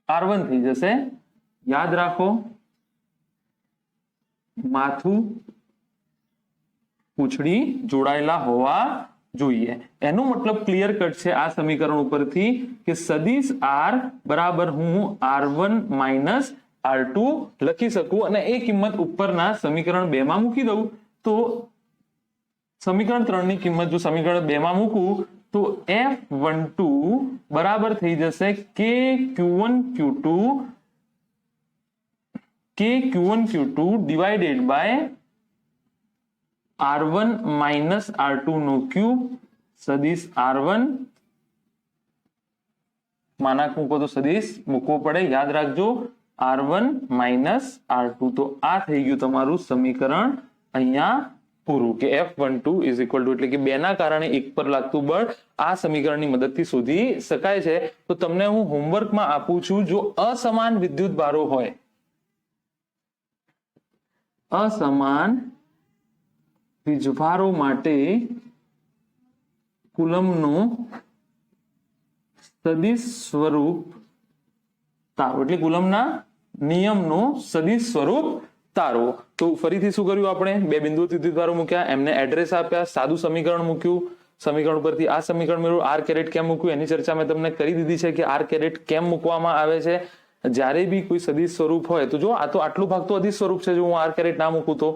R1 થઈ જશે. યાદ રાખો, માથું પૂંછડી જોડાયેલા હોવા જોઈએ. એનો મતલબ ક્લિયર કટ છે આ સમીકરણ ઉપરથી કે સદિશ R બરાબર હું R1 માઇનસ R2 લખી શકું અને એ કિંમત ઉપરના સમીકરણ 2 માં મૂકી દઉં. તો સમીકરણ 3 ની કિંમત જો સમીકરણ 2 માં મૂકું તો F12 બરાબર થઈ જશે K Q1 Q2 divided by R1 minus R2 નો ક્યુબ સદિશ R1 માનાક મૂકો તો સદિશ મૂકવો પડે, યાદ રાખજો R1 માઇનસ R2. તો આ થઈ ગયું તમારું સમીકરણ અહીંયા પૂરું કે F12 ઇઝ ઇક્વલ ટુ એટલે કે 2 ના કારણે 1 પર લાગતું બળ આ સમીકરણની મદદથી શોધી શકાય છે. તો તમને હું હોમવર્કમાં આપું છું, જો અસમાન વિદ્યુત ભારો હોય, અસમાન વીજભારો માટે કુલમ્બનો સદિશ સ્વરૂપ તારો એટલે કુલમ્બના નિયમનો સદિશ સ્વરૂપ તારો. તો ફરીથી શું કર્યું આપણે? 2 બિંદુ વિદ્યુતભારો મૂક્યા, એમને એડ્રેસ આપ્યા, સાદું સમીકરણ મૂક્યું, સમીકરણ ઉપરથી આ સમીકરણ મેળવ્યું. આર કેરેટ કેમ મૂક્યું એની ચર્ચા મેં તમને કરી દીધી છે કે આર કેરેટ કેમ મૂકવામાં આવે છે. જ્યારે બી કોઈ સદિશ સ્વરૂપ હોય તો જો આ તો આટલું ભાગ તો અદિશ સ્વરૂપ છે, જો હું આર કેરેટ ના મૂકું તો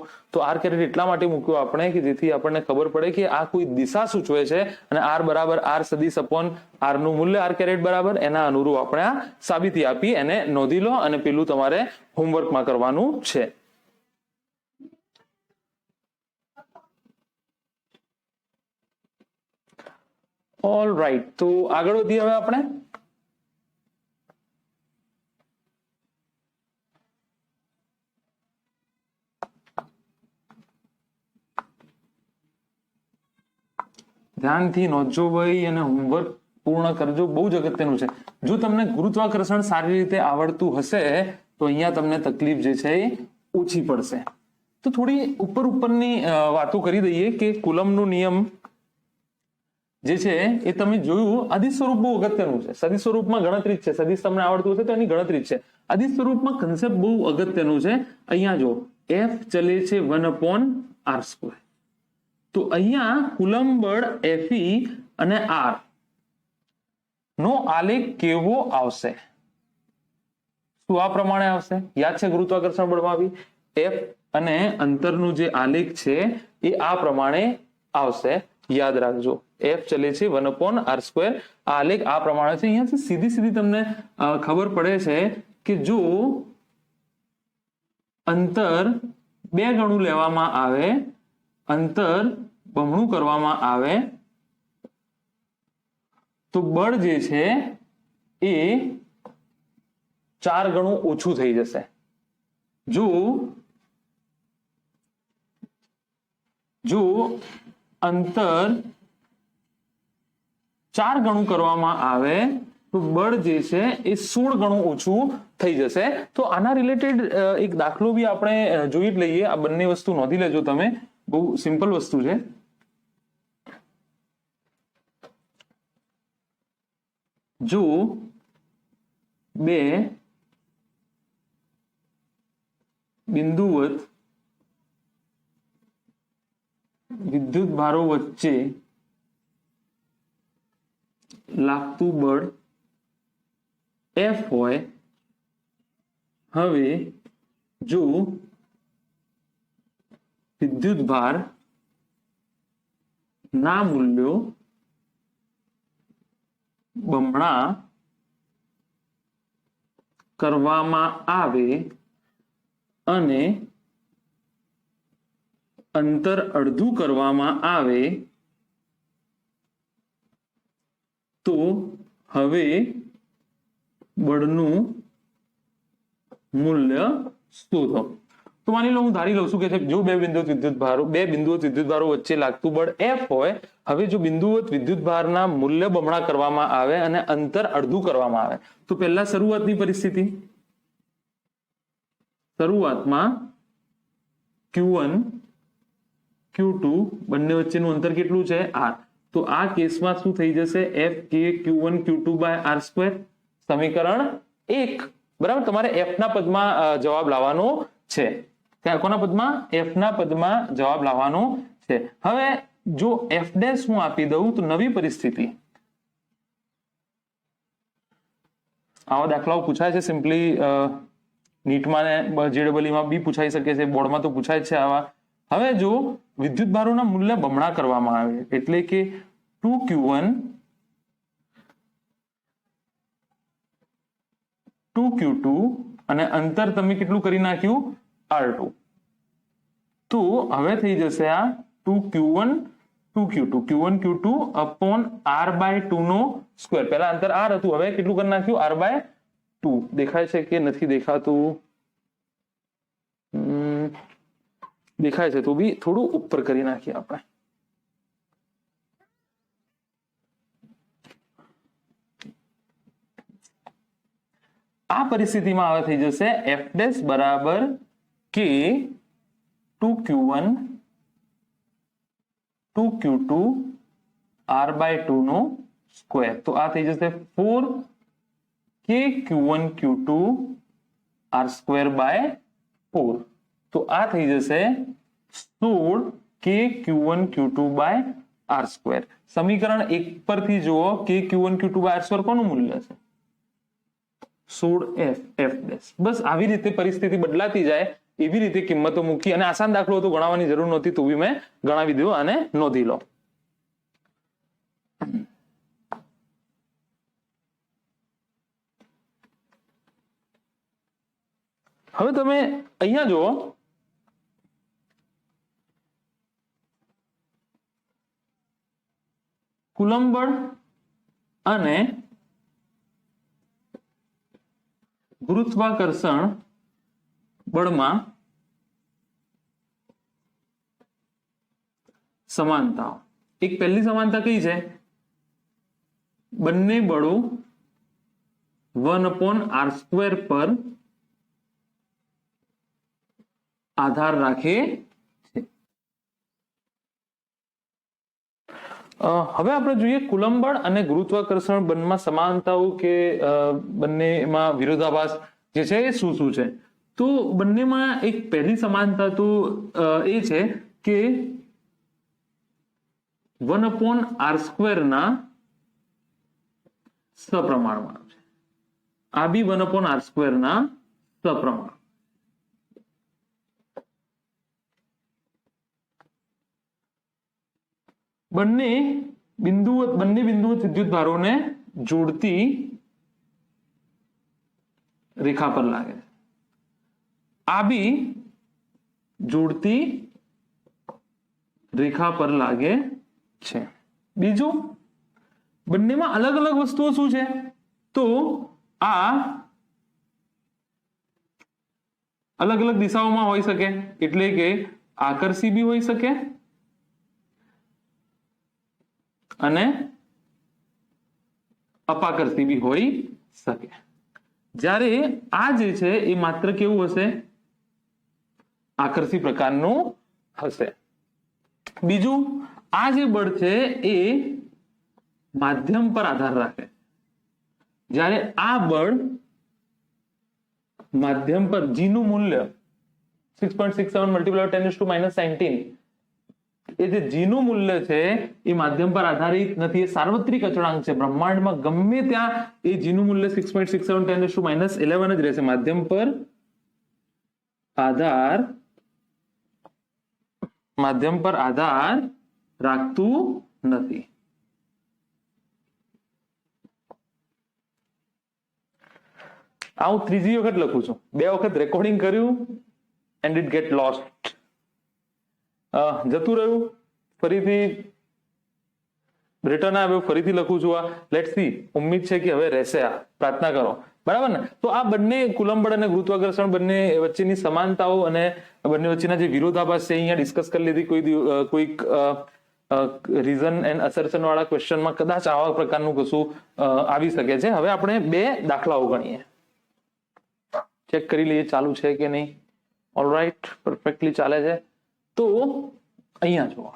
આર કેરેટ એટલા માટે મૂક્યું આપણે કે જેથી આપણને ખબર પડે કે આ કોઈ દિશા સૂચવે છે અને આર બરાબર આર સદિશ અપોન આર નું મૂલ્ય આર કેરેટ બરાબર એના અનુરૂપ આપણે આ સાબિતી આપી, એને નોંધી લો અને પેલું તમારે હોમવર્કમાં કરવાનું છે. ઓલ રાઈટ, તો આગળ વધીએ હવે આપણે. ધ્યાનથી નોંધજો ભાઈ અને હોમવર્ક પૂર્ણ કરજો, બહુ જ અગત્યનું છે. જો તમને ગુરુત્વાકર્ષણ સારી રીતે આવડતું હશે તો અહીંયા તમને તકલીફ જે છે એ ઓછી પડશે. તો થોડી ઉપરની વાતો કરી દઈએ કે કુલમ્બનો નિયમ જે છે એ તમે જોયું. અદિશ સ્વરૂપ બહુ અગત્યનું છે. સદિશ સ્વરૂપમાં ગણતરી છે, સદિશ તમને આવડતું હશે તો એની ગણતરી છે. અદિશ સ્વરૂપમાં કન્સેપ્ટ બહુ અગત્યનું છે. અહીંયા જો F ચલે છે 1/r². તો અહીંયા કુલમ્બ બળ Fe અને R નો આલેખ કેવો આવશે? શું આ પ્રમાણે આવશે? યાદ છે ગુરુત્વાકર્ષણ બળમાં બી F અને અંતરનું જે આલેખ છે એ આ પ્રમાણે આવશે. યાદ રાખજો, F ચલે છે 1/r². આલેખ આ પ્રમાણે છે. અહીંયા સીધી તમને ખબર પડે છે કે જો અંતર 2 ગણું લેવામાં આવે, અંતર બમણું કરવામાં આવે તો બળ જે છે એ 4 ગણું ઓછું થઈ જશે. જો અંતર 4 ગણું કરવામાં આવે તો બળ જે છે એ 16 ગણું ઓછું થઈ જશે. તો આના રિલેટેડ એક દાખલો બી આપણે જોઈ જ લઈએ. આ બંને વસ્તુ નોંધી લેજો તમે, બહુ સિમ્પલ વસ્તુ છે. જો 2 બિંદુવત વિદ્યુત ભારો વચ્ચે લાગતું બળ F હોય, હવે જો વિદ્યુત ભાર ના મૂલ્યો બમણા કરવામાં આવે અને અંતર અડધું કરવામાં આવે તો હવે બળનું મૂલ્ય શોધો. તો માની લો હું ધારી લઉં છું કે જો બે બિંદુવત વિદ્યુતભારો વચ્ચે લાગતું બળ F હોય, હવે જો બિંદુવત વિદ્યુતભારના મૂલ્ય બમણા કરવામાં આવે અને અંતર અડધું કરવામાં આવે, તો પહેલા શરૂઆતની પરિસ્થિતિ, શરૂઆતમાં Q1 Q2 બંને વચ્ચેનું અંતર કેટલું છે? R. તો આ કેસમાં શું થઈ જશે? F K Q1 Q2 by R². સમીકરણ 1. બરાબર. તમારે F ના પદમાં જવાબ લાવવાનો છે. કોના પદમાં? F ના પદમાં જવાબ લાવવાનો છે. હવે જો F' હું આપી દઉં તો નવી પરિસ્થિતિ, આવા દાખલાઓ પૂછાય છે સિમ્પલી નીટમાં ને JEE બી પૂછાઈ શકે છે, બોર્ડમાં તો પૂછાય છે આવા. હવે જો વિદ્યુતભારોના મૂલ્ય બમણા કરવામાં આવે એટલે કે 2Q1 2Q2 અને અંતર તમે કેટલું કરી નાખ્યું? R2. તો હવે થઈ જશે આ 2Q1 2Q2 Q1 Q2 upon R/2 નો સ્ક્વેર. પહેલા અંતર R હતું, હવે કેટલું કરી નાખ્યું? R/2. દેખાય છે કે નથી દેખાતું? દેખાય છે તો બી થોડું ઉપર કરી નાખીએ આપણે. આ પરિસ્થિતિમાં હવે થઈ જશે F' બરાબર K 2Q1 2Q2 R/2 નો સ્ક્વેર. તો આ થઈ જશે 4K Q1 Q2 R²/4. તો આ થઈ જશે 16K Q1 Q2 by R². સમીકરણ 1 પરથી જુઓ K Q1 Q2 by R² કોનું મૂલ્ય છે? 16F F'. બસ આવી રીતે પરિસ્થિતિ બદલાતી જાય એવી રીતે કિંમતો મૂકી, અને આસાન દાખલો તો ગણાવવાની જરૂર નહોતી તો બી મેં ગણાવી દીધો, અને નોંધી લો. હવે તમે અહીંયા જુઓ, કુલંબ બળ અને ગુરુત્વાકર્ષણ બળમાં સમાનતાઓ. એક પહેલી સમાનતા કઈ છે? બંને બળો 1/R² પર આધાર રાખે છે. હવે આપણે જોઈએ કુલંબ બળ અને ગુરુત્વાકર્ષણ બંનેમાં સમાનતાઓ કે બંનેમાં વિરોધાભાસ જે છે એ શું શું છે. તો બંનેમાં એક પહેલી સમાનતા તો એ છે કે 1/R² ના સપ્રમાણમાં છે. આ બી 1/R² ના સપ્રમાણ. બંને બિંદુવત વિદ્યુતભારોને જોડતી રેખા પર લાગે છે. આ બી જોડતી રેખા પર લાગે છે. બીજું, બંનેમાં અલગ અલગ વસ્તુઓ શું છે? તો આ અલગ અલગ દિશાઓમાં હોઈ શકે, એટલે કે આકર્ષી બી હોઈ શકે અને અપાકર્ષી બી હોઈ શકે. જ્યારે આ જે છે એ માત્ર કેવું હશે? આકર્ષી પ્રકારનું હશે. બીજું, આ જે બળ છે એ માધ્યમ પર આધાર રાખે. જ્યારે આ બળ માધ્યમ પર G નું મૂલ્ય 6.67 મલ્ટીપ્લાય 10⁻⁻19 એ જે G નું મૂલ્ય છે એ માધ્યમ પર આધારિત નથી, એ સાર્વત્રિક અચળાંક છે. બ્રહ્માંડમાં ગમે ત્યાં એ G નું મૂલ્ય 6.67 10⁻11 જ રહેશે. માધ્યમ પર આધાર રાખતું નથી. આ હું ત્રીજી વખત લખું છું, 2 વખત રેકોર્ડિંગ કર્યું એન્ડ ઇટ ગેટ લોસ્ટ, જતું રહ્યું, ફરીથી રિટર્ન આવ્યો, ફરીથી લખું છું. આ લેટ્સ સી, ઉમ્મીદ છે કે હવે રહેશે. આ પ્રાર્થના કરો બરાબર ને? તો આ બંને કુલંબ બળ અને ગુરુત્વાકર્ષણ બંને વચ્ચેની સમાનતાઓ અને બંને વચ્ચેના જે વિરોધાભાસ છે અહીંયા ડિસ્કસ કરી લીધી. કોઈક રીઝન એન્ડ અસર્શન વાળા ક્વેશ્ચનમાં કદાચ આવા પ્રકારનું કશું આવી શકે છે. હવે આપણે બે દાખલાઓ ગણીએ, ચેક કરી લઈએ ચાલુ છે કે નહીં. ઓલરાઈટ, પરફેક્ટલી ચાલે છે. તો અહીંયા જુઓ,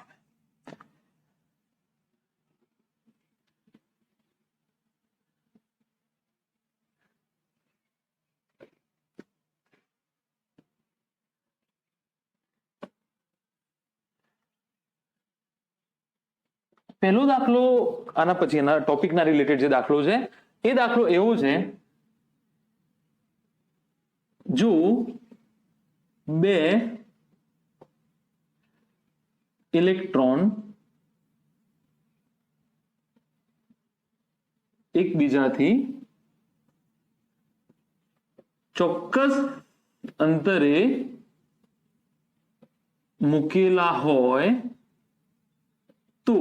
પહેલો દાખલો આના પછી એના ટોપિકના રિલેટેડ જે દાખલો છે એ દાખલો એવો છે, જો બે ઇલેક્ટ્રોન એકબીજાથી ચોક્કસ અંતરે મૂકેલા હોય તો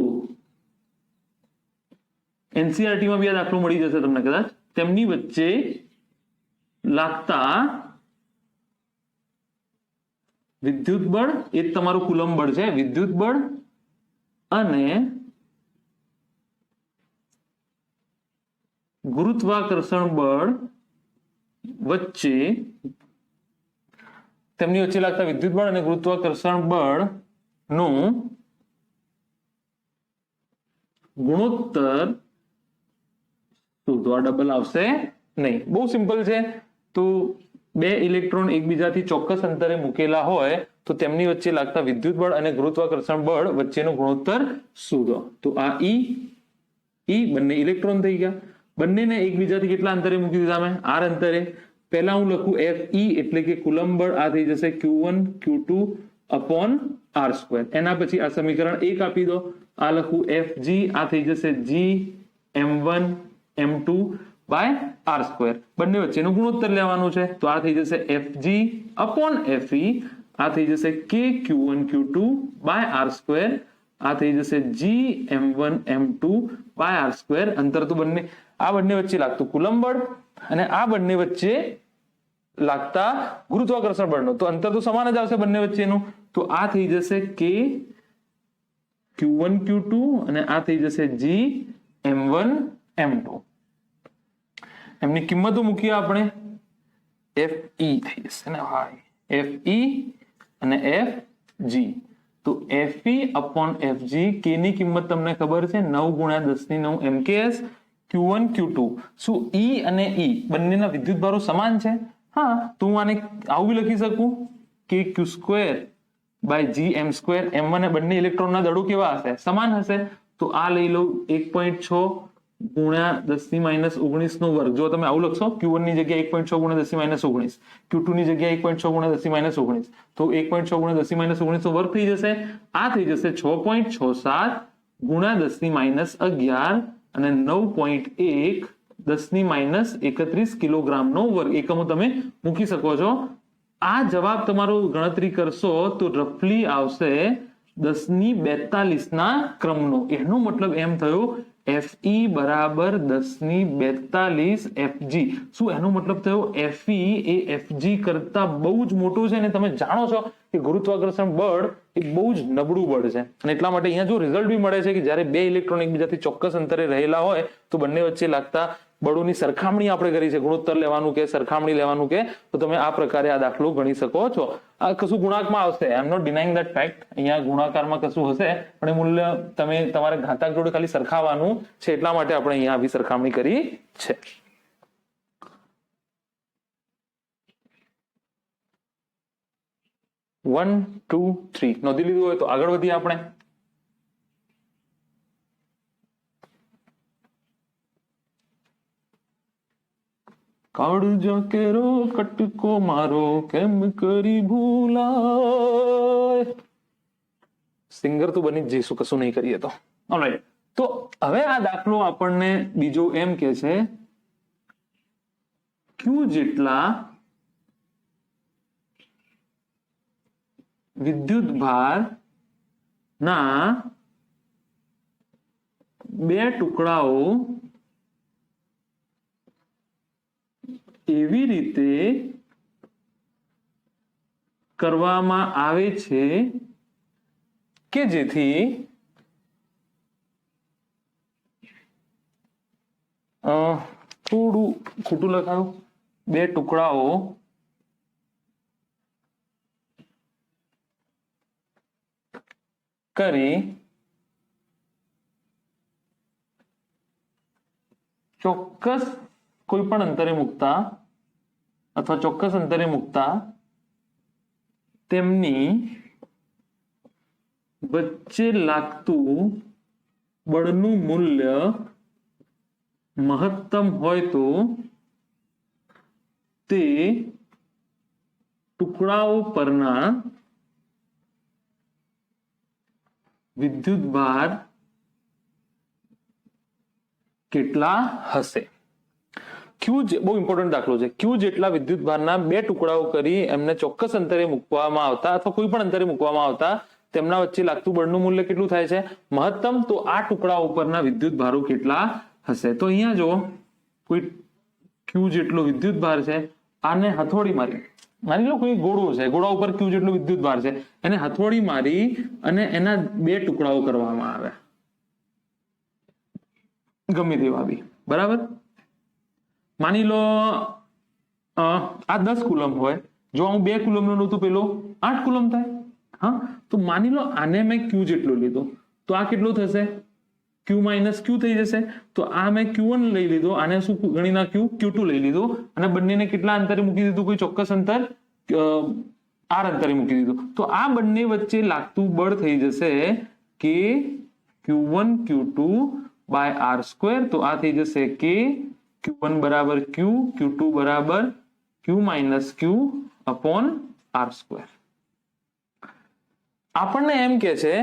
એનસીઆરટીમાં બી આ દાખલો મળી જશે તમને કદાચ. તેમની વચ્ચે લાગતા વિદ્યુત બળ, એ તમારું કુલંબ બળ છે, વિદ્યુત બળ અને ગુરુત્વાકર્ષણ બળ વચ્ચે, તેમની વચ્ચે લાગતા વિદ્યુત બળ અને ગુરુત્વાકર્ષણ બળ નું ગુણોત્તર શોધો. આ ડબલ આવશે નહીં, બહુ સિમ્પલ છે. તો બે ઇલેક્ટ્રોન એકબીજાથી ચોક્કસ અંતરે મૂકેલા હોય તો તેમની વચ્ચે લાગતા વિદ્યુત બળ અને ગુરુત્વાકર્ષણ બળ વચ્ચેનો ગુણોત્તર શોધો. તો આ ઈ બંને ઇલેક્ટ્રોન થઈ ગયા. બંનેને એકબીજાથી કેટલા અંતરે મૂકી દીધા મેં? r અંતરે. પહેલા હું લખું Fe એટલે કે કુલંબ બળ, આ થઈ જશે Q1 Q2 અપોન r². એના પછી આ સમીકરણ 1 આપી દો, આ લખું Fg, આ થઈ જશે G m1 m2 by r². બંને વચ્ચેનું ગુણોત્તર લેવાનું છે, તો આ થઈ જશે Fg અપોન Fe, આ થઈ જશે K Q1 Q2 by r², આ થઈ જશે G m1 m2 by r². અંતર તો બંને, આ બંને વચ્ચે લાગતું કુલંબ બળ અને આ બંને વચ્ચે લાગતા ગુરુત્વાકર્ષણ બળનો, તો અંતર તો સમાન જ આવશે બંને વચ્ચેનું. તો આ થઈ જશે K Q1 Q2 અને આ થઈ જશે G m1 m2. એમની કિંમતો મૂકીએ આપણે. Fe થઈ જશે ને ભાઈ, Fe અને Fg. તો Fe અપોન Fg, K ની કિંમત તમને ખબર છે 9 ગુણ્યા 10 ની 9 MKS. Q1 Q2, શું E અને E બંનેના વિદ્યુત ભારો સમાન છે? હા, તો હું આને આવું બી લખી શકું કે Q² by G m². m1 બંને ઇલેક્ટ્રોનના દળો કેવા હશે? સમાન હશે. તો આ લઈ લઉં 1.6 ગુણ્યા 10 - 19 નો વર્ગ. જો તમે આવું લખશો, Q1 ની જગ્યાએ 1.6 ગુણ્યા 10 - 19, Q2 ની જગ્યાએ 1.6 ગુણ્યા 10 - 19, તો 1.6 ગુણ્યા 10 - 19 નો વર્ગ થઈ જશે. આ થઈ જશે 6.67 ગુણ્યા 10 - 11 અને 9.1 10 - 31 કિલોગ્રામ નો વર્ગ. એકમો તમે મૂકી શકો છો. આ જવાબ તમારો ગણતરી કરશો તો રફલી આવશે 1042 ના ક્રમનો. એનો મતલબ એમ થયો Fe બરાબર 1042 Fg. શું એનો મતલબ થયો Fe એ Fg કરતા બહુ જ મોટું છે? અને તમે જાણો છો કે ગુરુત્વાકર્ષણ બળ એ બહુ જ નબળું બળ છે, અને એટલા માટે અહીંયા જો રિઝલ્ટ બી મળે છે કે જ્યારે બે ઇલેક્ટ્રોન એકબીજાથી ચોક્કસ અંતરે રહેલા હોય તો બંને વચ્ચે લાગતા બળોની સરખામણી આપણે કરી છે, ગુણોત્તર લેવાનું કે સરખામણી લેવાનું કે, તો તમે આ પ્રકારે આ દાખલો ગણી શકો છો. આ કશું ગુણાંકમાં આવશે, આઈ એમ નોટ ડિનાઇંગ ધેટ ફેક્ટ. અહીંયા ગુણાકારમાં કશું હશે, પણ એ મૂલ્ય તમે તમારે ઘાતાંક જોડે ખાલી સરખાવવાનું છે, એટલા માટે આપણે અહીંયા આવી સરખામણી કરી છે. વન ટુ થ્રી નોંધી લીધું હોય તો આગળ વધીએ આપણે. કાળજા કેરો કટકો મારો કેમ કરી ભૂલાય. સિંગર તો બની જ જઈશું, કશું નહીં કરીએ તો. ઓલરાઈટ, તો હવે આ દાખલો આપણને બીજો એમ કે છે Q જેટલા વિદ્યુત ભાર ના બે ટુકડાઓ એવી રીતે કરવામાં આવે છે કે જેથી થોડું ખોટું લખાયું, બે ટુકડાઓ કરી ચોક્કસ કોઈ પણ અંતરે મૂકતા અથવા ચોક્કસ અંતરે મૂકતા તેમની વચ્ચે લાગતું બળનું મૂલ્ય મહત્તમ હોય તો તે ટુકડાઓ પરના વિદ્યુતભાર કેટલા હશે? ક્યુ, બહુ ઇમ્પોર્ટન્ટ દાખલો છે. ક્યુ જેટલા વિદ્યુતભારના બે ટુકડાઓ કરી એમને ચોક્કસ અંતરે મૂકવામાં આવતા અથવા કોઈ પણ અંતરે મૂકવામાં આવતા તેમના વચ્ચે લાગતું બળનું મૂલ્ય કેટલું થાય છે? મહત્તમ. તો આ ટુકડાઓ ઉપરના વિદ્યુતભારો કેટલા હશે? તો અહીંયા જો કોઈ ક્યુ જેટલો વિદ્યુતભાર છે, આને હથોડી માની લો કોઈ ગોળો છે, ગોળા ઉપર ક્યુ જેટલો વિદ્યુતભાર છે, એને હથોડી મારી અને એના બે ટુકડાઓ કરવામાં આવે, ગમે તેવા બી, બરાબર. માની લો આ 10 કુલમ હોય, જો હું 2 કુલમ નો તો પેલો 8 કુલમ થાય. હા, તો માની લો આને મેં ક્યુ જેટલો લીધો, તો આ કેટલો થશે? ક્યુ માઇનસ ક્યુ થઈ જશે. તો આ મેં Q1 લઈ લીધો, આને શું ગણી નાખ્યું? Q2 લઈ લીધો, અને બંનેને કેટલા અંતરે મૂકી દીધું? કોઈ ચોક્કસ અંતર R અંતરે મૂકી દીધું. તો આ બંને વચ્ચે લાગતું બળ થઈ જશે કે Q1 Q2 બાય R². તો આ થઈ જશે કે Q1 બરાબર Q, Q2 બરાબર Q minus Q upon R². આપણને એમ કે છે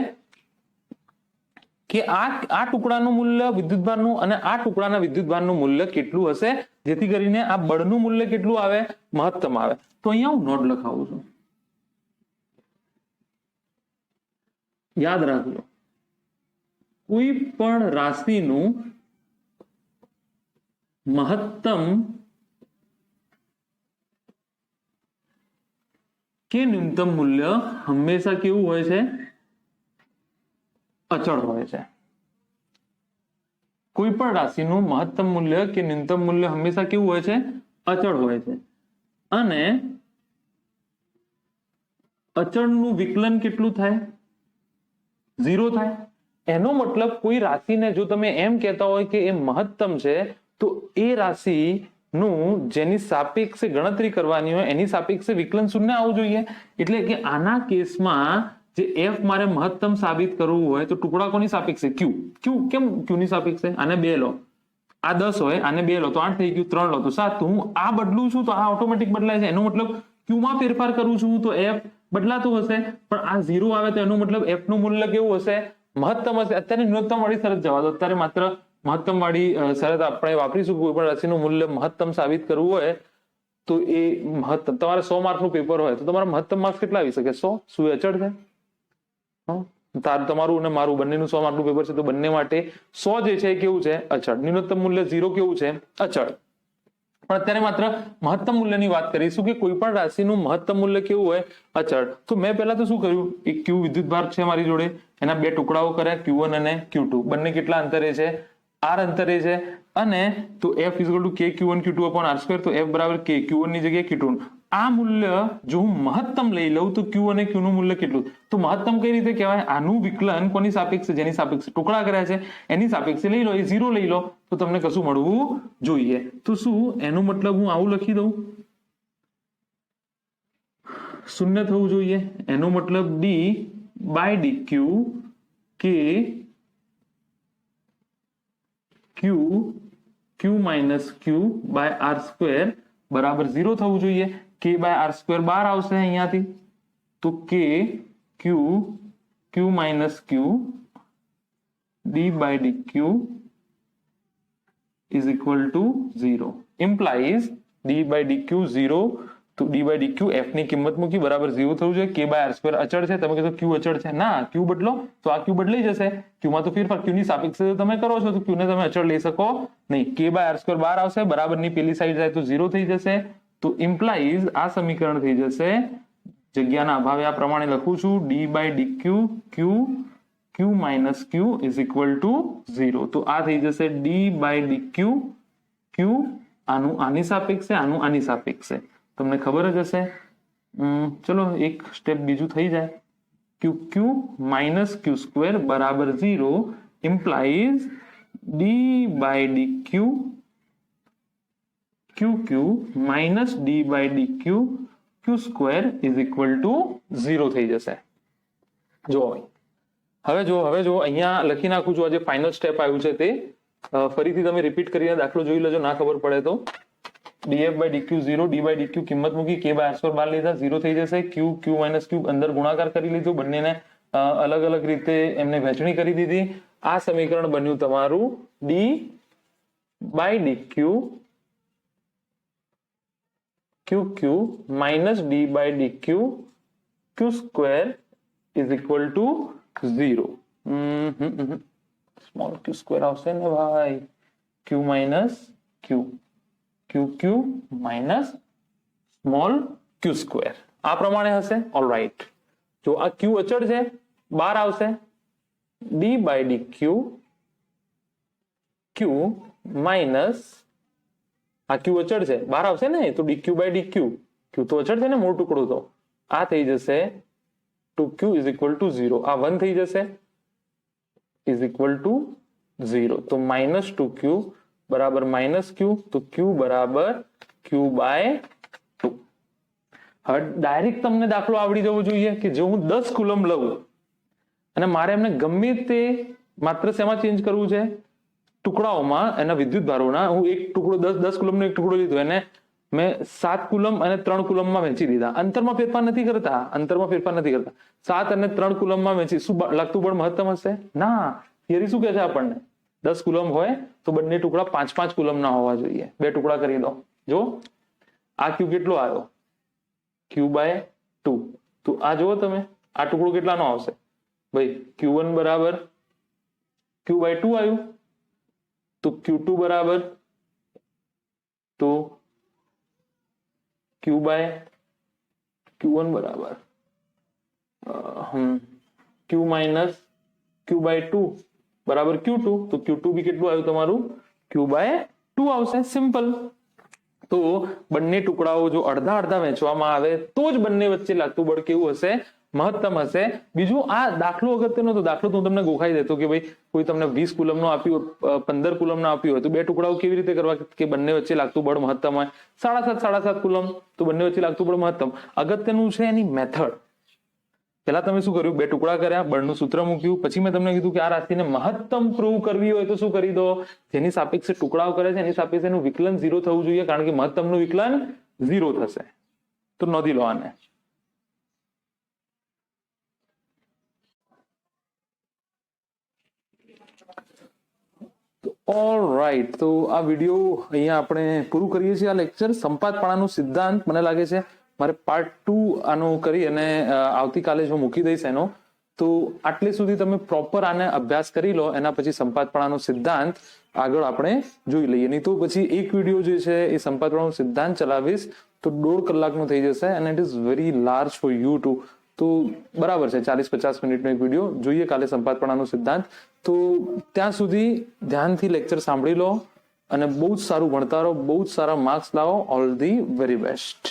કે આ ટુકડાનું મૂલ્ય વિદ્યુતભારનું અને આ ટુકડાના વિદ્યુતભારનું મૂલ્ય કેટલું હશે, જેથી કરીને આ બળનું મૂલ્ય કેટલું આવે? મહત્તમ આવે. તો અહીંયા હું નોટ લખાવું છું, યાદ રાખજો. કોઈ પણ રાશિનું મહત્તમ કે ન્યૂનતમ મૂલ્ય હંમેશા કેવું હોય છે? અચળ હોય છે. કોઈ પણ રાશિનું મહત્તમ મૂલ્ય કે ન્યૂનતમ મૂલ્ય હંમેશા કેવું હોય છે? અચળ હોય છે. અને અચળનું વિકલન કેટલું થાય? 0 થાય. એનો મતલબ કોઈ રાશિને જો તમે એમ કહેતા હોય કે એ મહત્તમ છે, તો એ રાશિનું જેની સાપેક્ષે ગણતરી કરવાની હોય એની સાપેક્ષે વિકલન શૂન્ય આવવું જોઈએ. એટલે કે આના કેસમાં જે F મારે મહત્તમ સાબિત કરવું હોય તો ટુકડા કોની સાપેક્ષે? Q. કેમ Q ની સાપેક્ષે? આને 2 લો, આ 10 હોય, આને 2 લો તો 8 થઈ ગયું, 3 લો તો 7. તો હું આ બદલું છું તો આ ઓટોમેટિક બદલાય છે. એનો મતલબ Q માં ફેરફાર કરું છું તો F બદલાતું હશે. પણ આ 0 આવે તો એનો મતલબ F નું મૂલ્ય કેવું હશે? મહત્તમ હશે. અત્યારે ન્યૂનતમ વાળી શરત જવા દો, અત્યારે માત્ર મહત્તમ વાળી શરત આપણે વાપરીશું. કોઈ પણ રાશિનું મૂલ્ય મહત્તમ સાબિત કરવું હોય તો એ મહત્તમ, તમારે 100 માર્કનું પેપર હોય તો તમારા મહત્તમ માર્ક્સ કેટલા આવી શકે? 100. શું એ અચળ છે? તમારું અને મારું બંનેનું 100 માર્કનું પેપર છે, તો બંને માટે 100 જે છે કેવું છે? અચળ. ન્યૂનતમ મૂલ્ય 0 કેવું છે? અચળ. પણ અત્યારે માત્ર મહત્તમ મૂલ્યની વાત કરીશું કે કોઈ પણ રાશિનું મહત્તમ મૂલ્ય કેવું હોય? અચળ. તો મેં પહેલા તો શું કર્યું? એક Q વિદ્યુતભાર છે મારી જોડે, એના બે ટુકડાઓ કર્યા, Q1 અને Q2. બંને કેટલા અંતરે છે? R અંતરે છે. અને તો F = K Q1 Q2 upon R². તો F બરાબર K, Q1 ની જગ્યાએ Q2. આ મૂલ્ય જો હું મહત્તમ લઈ લઉં તો Q અને Q નું મૂલ્ય કેટલું? તો મહત્તમ કઈ રીતે કહેવાય? આનું વિકલન કોની સાપેક્ષે? જેની સાપેક્ષે ટુકડા કર્યા છે એની સાપેક્ષે લઈ લો. એ 0 લઈ લો તો તમને કશું મળવું જોઈએ. તો શું એનો મતલબ હું આવું લખી દઉં? શૂન્ય થવું જોઈએ. એનો મતલબ d/dq કે Q minus Q by R² બરાબર 0 થવું જોઈએ. K by R² બહાર આવશે અહીંયાથી, તો K Q minus Q d/dq is equal to 0. Implies d/dq 0 તો d by d q F ની કિંમત મૂકી બરાબર 0 થવું જોઈએ. કે બાય આર સ્ક્વેર અચળ છે, તમે કહેશો ક્યુ અચળ છે, ના ક્યુ બદલો તો આ ક્યુ બદલાઈ જશે. ક્યુ માં તો ફેરફાર, ક્યુ ની સાપેક્ષે તમે કરો છો તો ક્યુ ને તમે અચળ લઈ શકો નહીં. કે બાય આર સ્ક્વેર બહાર આવશે, બરાબર ની પેલી સાઈડ જાય તો 0 થઈ જશે. તો ઇમ્પ્લાઇઝ આ સમીકરણ થઈ જશે, જગ્યાના અભાવે આ પ્રમાણે લખું છું, d by d q q minus q is equal to 0. તો આ થઈ જશે ડી બાય ડી ક્યુ આનું આની સાપેક્ષે, આનું આની સાપેક્ષે. તમને ખબર જ હશે. ચલો એક સ્ટેપ બીજું થઈ જાય. ક્યુ માઇનસ ક્યુ સ્ક્વેર બરાબર 0 implies d by d q minus d by d q square is equal to 0 થઈ જશે. જો હવે જો અહીંયા લખી નાખું છું, આજે ફાઇનલ સ્ટેપ આવ્યું છે તે ફરીથી તમે રિપીટ કરીને દાખલો જોઈ લેજો, ના ખબર પડે તો. df by dq 0, d by dq કિંમત મૂકી, k by r સ્ક્વેર બહાર લીધા 0 થઈ જશે. q માઇનસ q અંદર ગુણાકાર કરી લીધું, બંનેને અલગ અલગ રીતે એમને વહેંચણી કરી દીધી. આ સમીકરણ બન્યું તમારું d by dq q minus d by dq q square is equal to 0. Small q square આવશે ને ભાઈ, q minus q minus small q square આ પ્રમાણે હશે. ઓલરાઈટ, જો આ q અચળ છે બહાર આવશે, d by d q minus આ q અચળ છે બહાર આવશે ને, તો dq બાય ડી q તો અચળ છે ને મૂળ ટુકડો, તો આ થઈ જશે 2q ઇઝ ઇક્વલ ટુ 0. આ 1 થઈ જશે ઇઝ ઇક્વલ ટુ 0. તો માઇનસ 2q બરાબર માઇનસ q, તો q બરાબર q બાય 2. હવે ડાયરેક્ટ તમને દાખલો આવડી જવો જોઈએ કે જો હું 10 કુલમ લઉં અને મારે એમને ગમે તે માત્ર શેમાં ચેન્જ કરવું છે, ટુકડાઓમાં, એના વિદ્યુત ભારોના. હું એક ટુકડો 10 કુલમનો એક ટુકડો લીધો, એને મેં 7 કુલમ અને 3 કુલમમાં વહેંચી દીધા. અંતરમાં ફેરફાર નથી કરતા, 7 અને 3 કુલમમાં વહેંચી, શું લાગતું બળ મહત્તમ હશે? ના. થિયરી શું કહે છે આપણને? 10 કુલમ હોય તો બંને ટુકડા 5-5 કુલમ ના હોવા જોઈએ. 2 ટુકડા કરી દો. જો આ ક્યુ કેટલો આવ્યો? ક્યુ બાય 2. તો આ જુઓ તમે, આ ટુકડો કેટલાનો આવશે ભાઈ? Q1 બરાબર ક્યુ બાય 2 આવ્યું, તો Q2 બરાબર તો ક્યુ બાય Q1 બરાબર ક્યુ માઇનસ ક્યુ બાય 2 બરાબર Q2, તો Q2 બી કેટલું આવ્યું તમારું? ક્યુ બાય 2 આવશે. સિમ્પલ. તો બંને ટુકડાઓ જો અડધા અડધા વહેંચવામાં આવે તો જ બંને વચ્ચે લાગતું બળ કેવું હશે? મહત્તમ હશે. બીજું આ દાખલો અગત્યનો, તો દાખલો તો હું તમને ગોખાઈ દેતો કે ભાઈ કોઈ તમને 20 કુલમનો આપ્યું, 15 કુલમનો આપ્યું હોય તો 2 ટુકડાઓ કેવી રીતે કરવા કે બંને વચ્ચે લાગતું બળ મહત્તમ હોય? 7.5 કુલમ તો બંને વચ્ચે લાગતું બળ મહત્તમ. અગત્યનું છે એની મેથડ. પહેલા તમે શું કર્યું? 2 ટુકડા કર્યા, બળનું સૂત્ર મૂક્યું, પછી મેં તમને કીધું કે આ રાશિને મહત્તમ પ્રૂવ કરવી હોય તો શું કરી દો? જેની સાપેક્ષે ટુકડાઓ કરે છે એની સાપેક્ષે એનું વિકલન 0 થવું જોઈએ, કારણ કે મહત્તમનું વિકલન 0 થશે. તો નોંધી લો આને. ઓલરાઈટ, તો આ વિડીયો અહીંયા આપણે પૂરું કરીએ છીએ. આ લેક્ચર સંપાતપણાનો સિદ્ધાંત, મને લાગે છે મારે પાર્ટ 2 આનો કરી અને આવતીકાલે જો મૂકી દઈશ એનો. તો આટલે સુધી તમે પ્રોપર આને અભ્યાસ કરી લો, એના પછી સંપાતપણાનો સિદ્ધાંત આગળ આપણે જોઈ લઈએ. નહીં તો પછી એક વિડીયો જે છે એ સંપાતપણાનો સિદ્ધાંત ચલાવીશ તો 1.5 કલાકનો થઈ જશે, અને it is very large for you too. તો બરાબર છે, 40-50 મિનિટનો એક વિડીયો જોઈએ કાલે સંપાતપણાનો સિદ્ધાંત. તો ત્યાં સુધી ધ્યાનથી લેક્ચર સાંભળી લો અને બહુ જ સારું ભણતા રહો, બહુ જ સારા માર્ક્સ લાવો. All the very best.